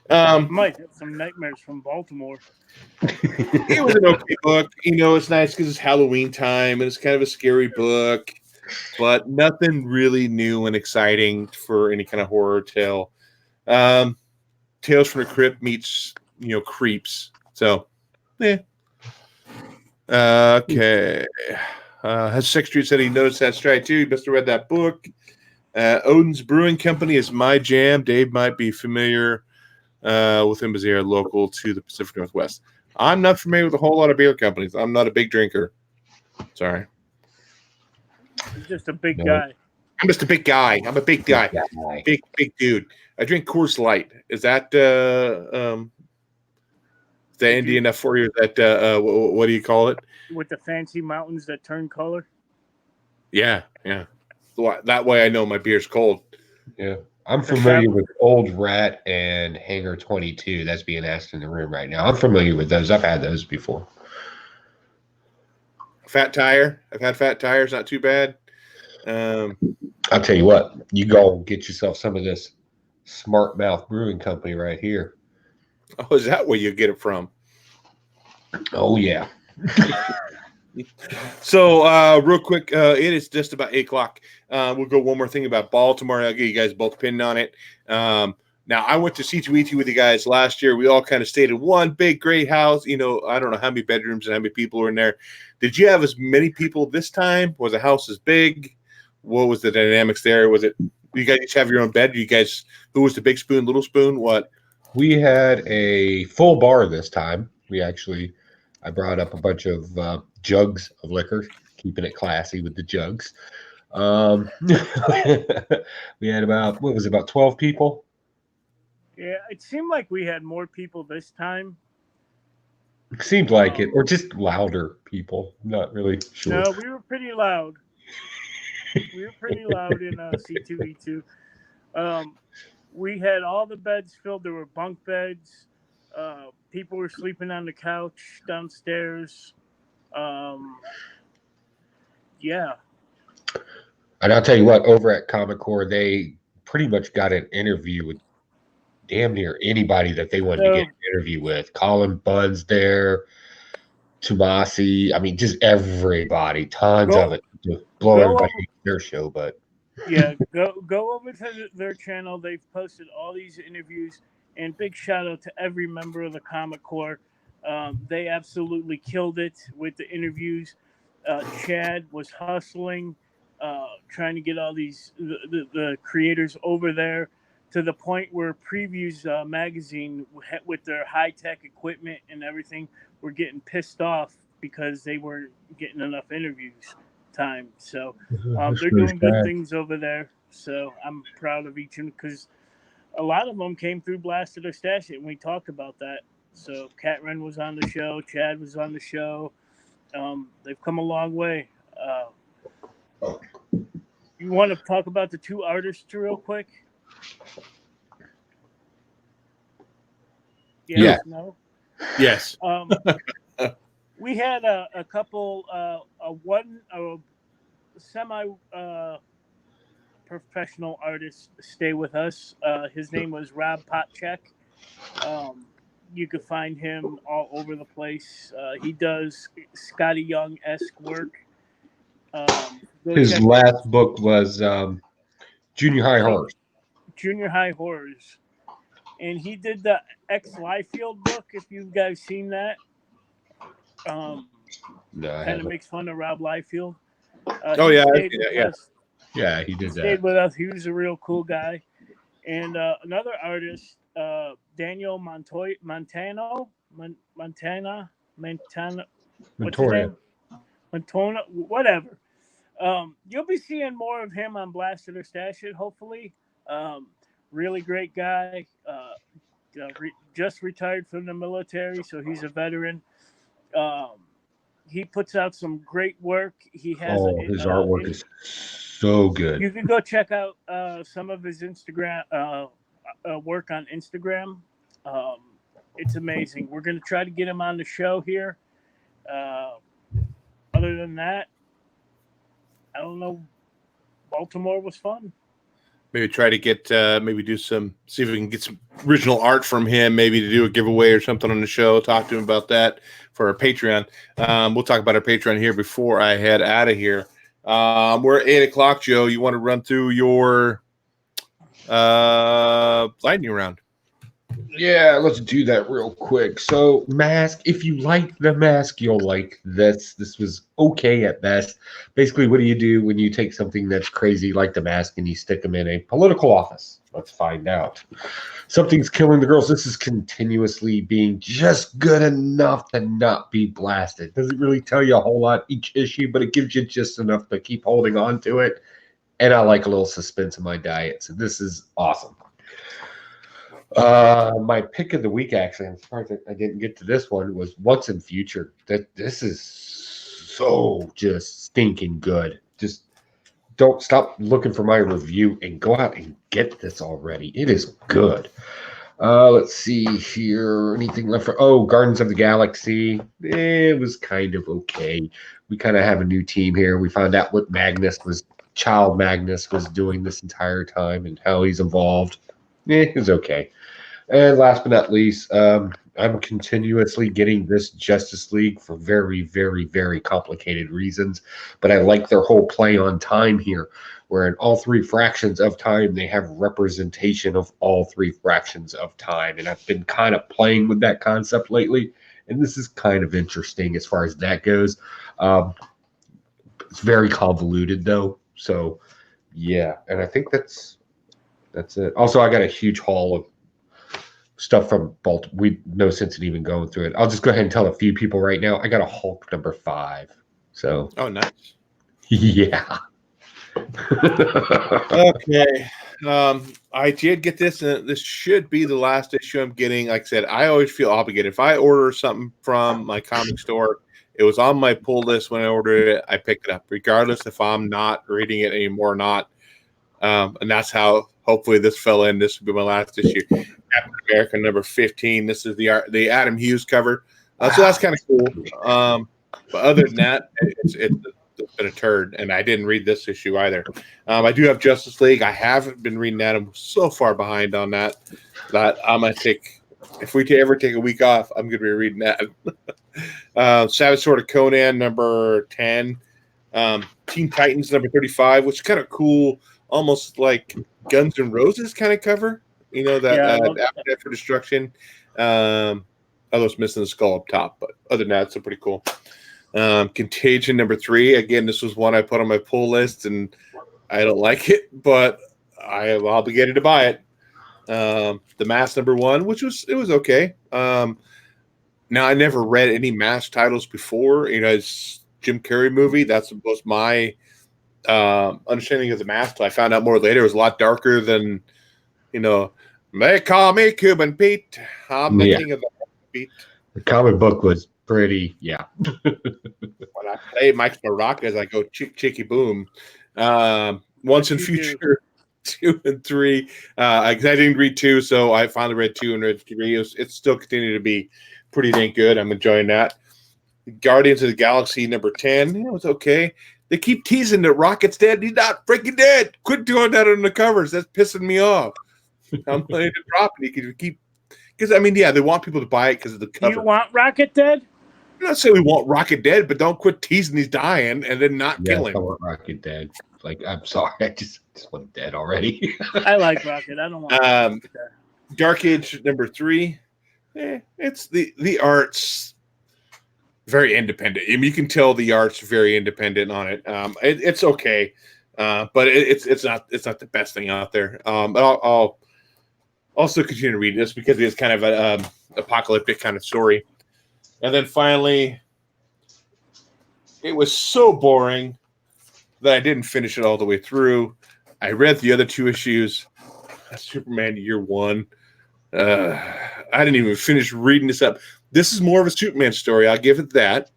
that. Might have some nightmares from Baltimore. It was an okay book. It's nice because it's Halloween time and it's kind of a scary book, but nothing really new and exciting for any kind of horror tale. Tales from the Crypt meets Creeps. So, yeah. Okay. Has Sixth Street said he noticed that strike too? He must have read that book. Odin's Brewing Company is my jam. Dave might be familiar with him as they are local to the Pacific Northwest. I'm not familiar with a whole lot of beer companies. I'm not a big drinker. Sorry. He's just a big guy. I'm just a big guy. I'm a big guy. Big dude. I drink Coors Light. Is that Indian enough for you? Is that what do you call it? With the fancy mountains that turn color? Yeah. That way I know my beer's cold. Yeah. I'm familiar with Old Rat and Hangar 22. That's being asked in the room right now. I'm familiar with those. I've had those before. Fat Tire. I've had Fat Tires. Not too bad. I'll tell you what. You go get yourself some of this Smart Mouth Brewing Company right here. Oh, is that where you get it from? Oh yeah. So, real quick, it is just about 8 o'clock. We'll go one more thing about Baltimore. I'll get you guys both pinned on it. Now, I went to C2E2 with you guys last year. We all kind of stayed in one big, great house. You know, I don't know how many bedrooms and how many people were in there. Did you have as many people this time? Was the house as big? What was the dynamics there? Was it you guys each have your own bed? You guys, who was the big spoon, little spoon? What? We had a full bar this time. I brought up a bunch of jugs of liquor, keeping it classy with the jugs. We had about 12 people? Yeah, it seemed like we had more people this time. It seemed like it, or just louder people. Not really sure. No, we were pretty loud. We were pretty loud in C2E2. We had all the beds filled. There were bunk beds. People were sleeping on the couch downstairs. Yeah. And I'll tell you what, over at Comic Core, they pretty much got an interview with damn near anybody that they wanted to get an interview with. Colin Bunn's there, Tomasi. I mean, just everybody. Tons of it to blow everybody their show, but yeah, go over to their channel. They've posted all these interviews, and big shout out to every member of the Comic Core. They absolutely killed it with the interviews. Chad was hustling, trying to get all the creators over there, to the point where Previews magazine, with their high-tech equipment and everything, were getting pissed off because they weren't getting enough interviews time. So they're doing good things over there. So I'm proud of each of them, because a lot of them came through Blasted or Stash It, and we talked about that. So Cat Ren was on the show. Chad was on the show. They've come a long way. You want to talk about the two artists real quick? Yeah. No? Yes. We had a couple, a semi professional artist stay with us. His name was Rob Potchek. You could find him all over the place. He does Scotty Young-esque work. His last book was Junior High Horrors. Junior High Horrors. And he did the X Liefeld book, if you guys seen that. No, kind of makes fun of Rob Liefeld. Yeah, he did that. Stayed with us. He was a real cool guy. And another artist, Daniel Montana. What's his name? Montana, whatever. You'll be seeing more of him on Blasted or Stash It, hopefully. Really great guy. Just retired from the military, so he's a veteran. He puts out some great work. He has his artwork is so good. You can go check out some of his Instagram work on Instagram. It's amazing. We're going to try to get him on the show here. Other than that, I don't know. Baltimore was fun. Maybe try to get, see if we can get some original art from him, maybe to do a giveaway or something on the show. Talk to him about that for our Patreon. We'll talk about our Patreon here before I head out of here. We're at 8 o'clock, Joe. You want to run through your lightning round? Yeah, let's do that real quick. So, Mask, if you like the Mask, you'll like this. This was okay at best. Basically, what do you do when you take something that's crazy like the Mask and you stick them in a political office? Let's find out. Something's killing the girls. This is continuously being just good enough to not be blasted. Doesn't really tell you a whole lot each issue, but it gives you just enough to keep holding on to it. And I like a little suspense in my diet, so this is awesome. My pick of the week, actually, I'm surprised that I didn't get to this one, was Once and Future. This is so just stinking good. Just don't stop looking for my review and go out and get this already. It is good. Let's see here. Anything left for Gardens of the Galaxy? It was kind of okay. We kind of have a new team here. We found out what Child Magnus was doing this entire time and how he's evolved. It's okay. And last but not least, I'm continuously getting this Justice League for very, very, very complicated reasons. But I like their whole play on time here, where in all three fractions of time, they have representation of all three fractions of time. And I've been kind of playing with that concept lately. And this is kind of interesting as far as that goes. It's very convoluted, though. So, yeah. And I think that's it. Also, I got a huge haul of stuff from Baltimore. We no sense in even going through it. I'll just go ahead and tell a few people right now. I got a Hulk number 5. So Oh, nice. yeah. Okay. I did get this, and this should be the last issue I'm getting. Like I said, I always feel obligated. If I order something from my comic store, it was on my pull list when I ordered it. I pick it up, regardless if I'm not reading it anymore or not. And that's how hopefully this fell in. This will be my last issue. Captain America number 15. This is the Adam Hughes cover. So that's kind of cool. But other than that, it's been a turd, and I didn't read this issue either. I do have Justice League. I haven't been reading that. I'm so far behind on that I'm gonna take. If we ever take a week off, I'm gonna be reading that. Savage Sword of Conan number 10. Teen Titans number 35, which is kind of cool, almost like Guns N' Roses kind of cover. You know that Appetite for Destruction. I was missing the skull up top, but other than that, it's pretty cool. Contagion number 3. Again, this was one I put on my pull list, and I don't like it, but I am obligated to buy it. The Mask number 1, which was okay. Now I never read any Mask titles before. You know, it's Jim Carrey movie. That's was my understanding of the Mask. I found out more later. It was a lot darker than, you know, they call me Cuban Pete. I'm the king of the Pete. The comic book was pretty, yeah. When I play Mike's maracas, I go chicky boom. Once in Future 2 and 3. I didn't read 2, so I finally read 2 and read 3. It's still continuing to be pretty dang good. I'm enjoying that. Guardians of the Galaxy number 10. It was okay. They keep teasing that Rocket's dead. He's not freaking dead. Quit doing that on the covers. That's pissing me off. I'm ready to drop it. You can keep, because I mean, yeah, they want people to buy it because of the cover. Do you want Rocket dead? I'm not saying we want Rocket dead, but don't quit teasing he's dying and then not kill him. I want Rocket dead. Like, I'm sorry, I just want him dead already. I like Rocket. I don't want Rocket dead. Dark Age number 3. It's the art's very independent. I mean, you can tell the art's very independent on it. It's okay, but it's not the best thing out there. But I'll also continue to read this because it's kind of an apocalyptic kind of story. And then finally, it was so boring that I didn't finish it all the way through. I read the other 2 issues. Superman Year 1. I didn't even finish reading this up. This is more of a Superman story. I'll give it that.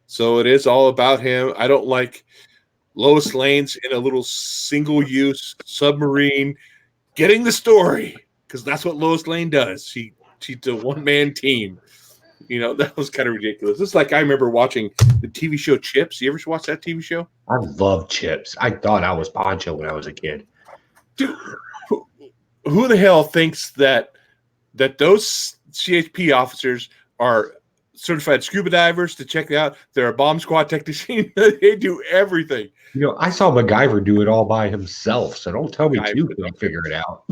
So it is all about him. I don't like Lois Lane's in a little single-use submarine getting the story, because that's what Lois Lane does. She's a one-man team. You know, that was kind of ridiculous. It's like I remember watching the TV show Chips. You ever watch that TV show? I love Chips. I thought I was Poncho when I was a kid. Dude, who the hell thinks that those CHP officers are certified scuba divers to check it out? They're a bomb squad technician. They do everything. You know, I saw MacGyver do it all by himself, so don't tell me you can figure it out.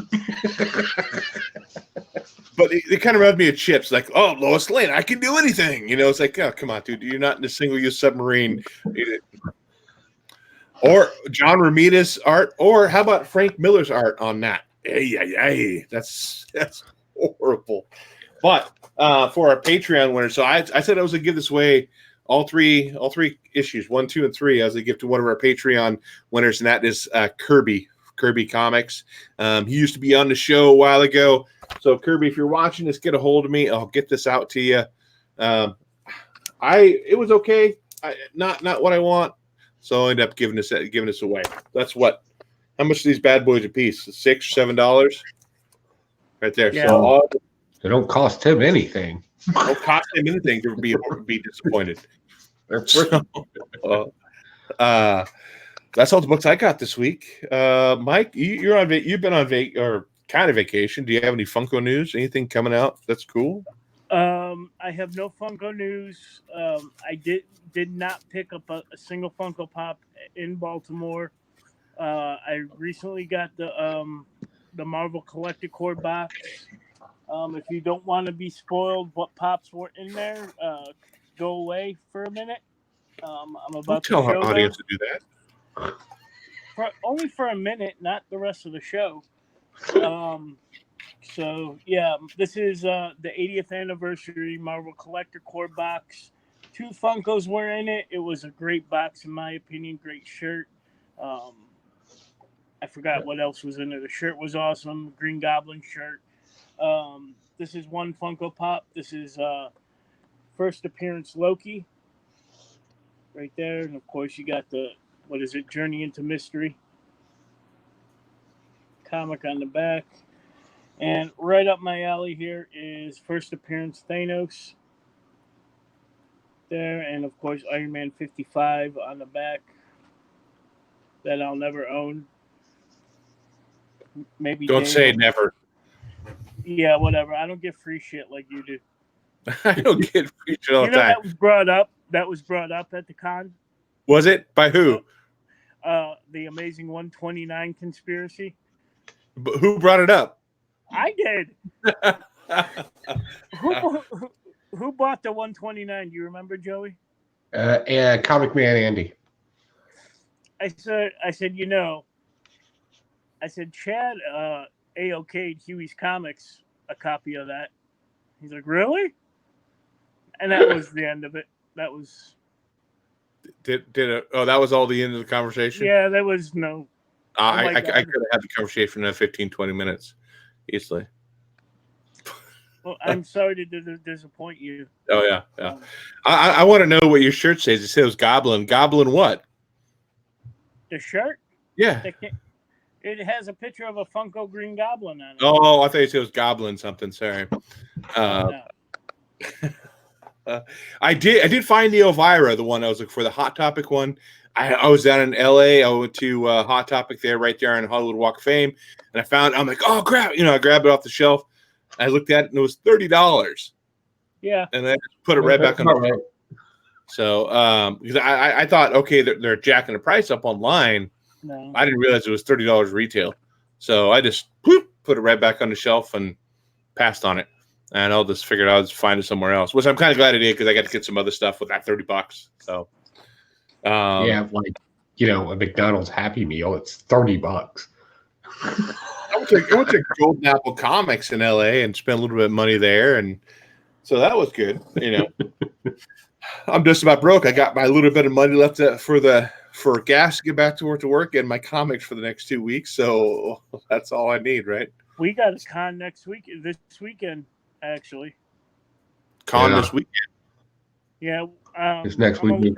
But it kind of reminds me of Chips, like, oh, Lois Lane, I can do anything. You know, it's like, oh, come on, dude, you're not in a single-use submarine. Or John Romita's art, or how about Frank Miller's art on that? Hey, that's horrible. But for our Patreon winners, so I said I was going to give this away, all three issues, 1, 2, and 3, as a gift to one of our Patreon winners, and that is Kirby Comics. He used to be on the show a while ago. So Kirby, if you're watching this, get a hold of me. I'll get this out to you. It was okay. Not what I want. So I'll end up giving this away. That's what. How much are these bad boys a piece? $6 or $7, right there. Yeah. So They don't cost him anything. don't cost him anything to be disappointed. So, that's all the books I got this week. Mike, you're on. You've been on vacation, or kind of vacation. Do you have any Funko news? Anything coming out that's cool? I have no Funko news. I did not pick up a single Funko Pop in Baltimore. I recently got the Marvel Collector Core box. If you don't want to be spoiled what pops were in there, go away for a minute. I'm about to tell our show audience those. to do that. Only for a minute, not the rest of the show. So yeah, this is the 80th anniversary Marvel Collector Core box. 2 Funkos were in it. It was a great box in my opinion. Great shirt. I forgot what else was in it. The shirt was awesome. Green Goblin shirt. This is 1 Funko Pop. This is first appearance Loki. Right there. And of course you got the, what is it, Journey into Mystery comic on the back. And right up my alley here is first appearance Thanos. There, and of course Iron Man 55 on the back. That I'll never own. Maybe Don't Dave say will. never. Yeah, whatever. I don't get free shit like you do. I don't get free shit all You the know time. that was brought up. That was brought up at the con. Was it? By who? The Amazing 129 conspiracy. Who brought it up? I did. Who bought the 129? Do you remember, Joey? Comic Man Andy. I said, you know, I said, Chad AOK'd Huey's Comics a copy of that. He's like, really? And that was the end of it. That was. That was all the end of the conversation? Yeah, there was no. I could have had the conversation for another 15, 20 minutes easily. Well, I'm sorry to disappoint you. Oh, yeah. I want to know what your shirt says. It says Goblin. Goblin what? The shirt? Yeah. It has a picture of a Funko Green Goblin on it. Oh, I thought you said it was Goblin something. Sorry. No. I did find the Elvira, the one I was looking for, the Hot Topic one. I was down in LA. I went to Hot Topic there, right there on Hollywood Walk of Fame, and I found. I'm like, oh crap! I grabbed it off the shelf. I looked at it, and it was $30. Yeah. And I just put it right back on the shelf. So, because I thought, okay, they're jacking the price up online. No. I didn't realize it was $30 retail. So I just put it right back on the shelf and passed on it. And I'll just figure I'll just find it somewhere else, which I'm kind of glad I did because I got to get some other stuff with that $30. So, yeah, like a McDonald's Happy Meal, it's $30. I went to Golden Apple Comics in LA and spent a little bit of money there, and so that was good. I'm just about broke. I got my little bit of money left for gas to get back to work and my comics for the next 2 weeks. So that's all I need, right? We got a con this weekend, actually. This weekend? Yeah. This next weekend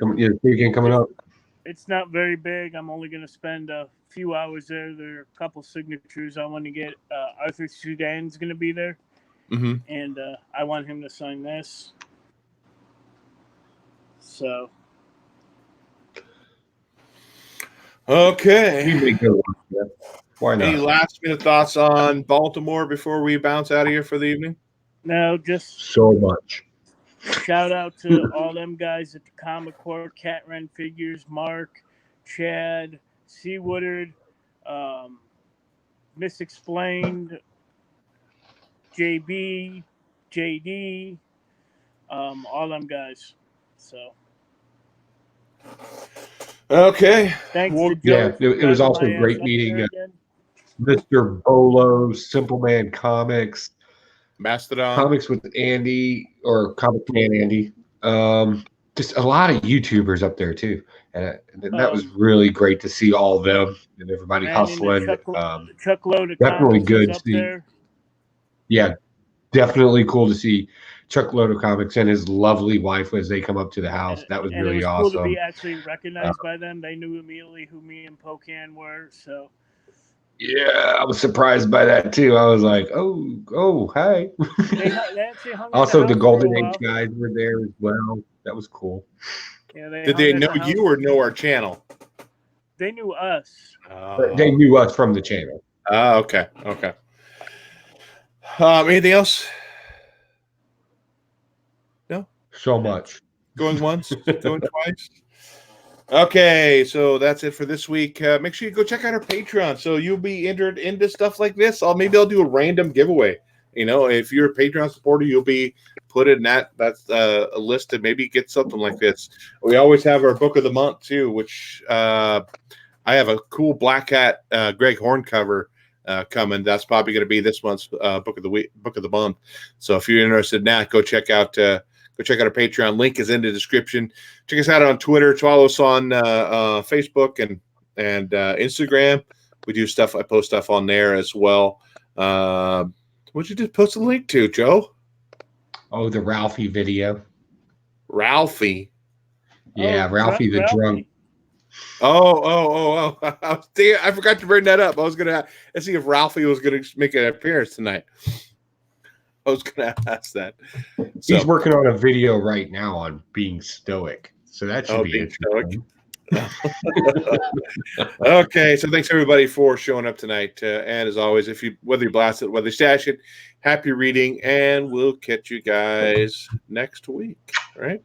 coming up. It's not very big. I'm only going to spend a few hours there. There are a couple signatures I want to get. Arthur Sudan's going to be there. Mm-hmm. And I want him to sign this. So. Okay. Why not? Any last minute thoughts on Baltimore before we bounce out of here for the evening? No, just so much. Shout out to all them guys at the Comic Core, Cat Ren Figures, Mark, Chad, C. Woodard, Misexplained, JB, JD, all them guys. So. Okay. Thanks Well, to Joe. Yeah, it was also great meeting Mr. Bolo, Simple Man Comics, Mastodon Comics with Andy or Comic Man Andy. Just a lot of YouTubers up there too, and that was really great to see all of them and everybody hustling. Chuck Load of definitely good to see. There. Yeah, definitely cool to see Chuck Load of Comics and his lovely wife as they come up to the house. That was really awesome. Cool to be actually recognized by them. They knew immediately who me and Pocan were. So. Yeah, I was surprised by that too. I was like, "Oh, hi." They actually hung also, the Golden Age Age guys were there as well. That was cool. Yeah, Did they know you or know our channel? They knew us. They knew us from the channel. Oh, okay. Anything else? No? So much. Going once, going twice. Okay, so that's it for this week. Make sure you go check out our Patreon, so you'll be entered into stuff like this. Maybe I'll do a random giveaway. If you're a Patreon supporter, you'll be put in that's a list to maybe get something like this. We always have our book of the month too, which I have a cool Black Hat Greg Horn cover coming. That's probably going to be this month's book of the month. So if you're interested in that, go check out our Patreon. Link is in the description. Check us out on Twitter. Follow us on Facebook and Instagram. We do stuff. I post stuff on there as well. What'd you just post a link to, Joe? Oh, the Ralphie video. Ralphie. Yeah, Ralphie the drunk. Oh. I forgot to bring that up. I was going to see if Ralphie was going to make an appearance tonight. I was going to ask that. He's working on a video right now on being stoic. So that should be interesting. Okay, so thanks everybody for showing up tonight. And as always, whether you blast it, whether you stash it, happy reading, and we'll catch you guys next week. All right.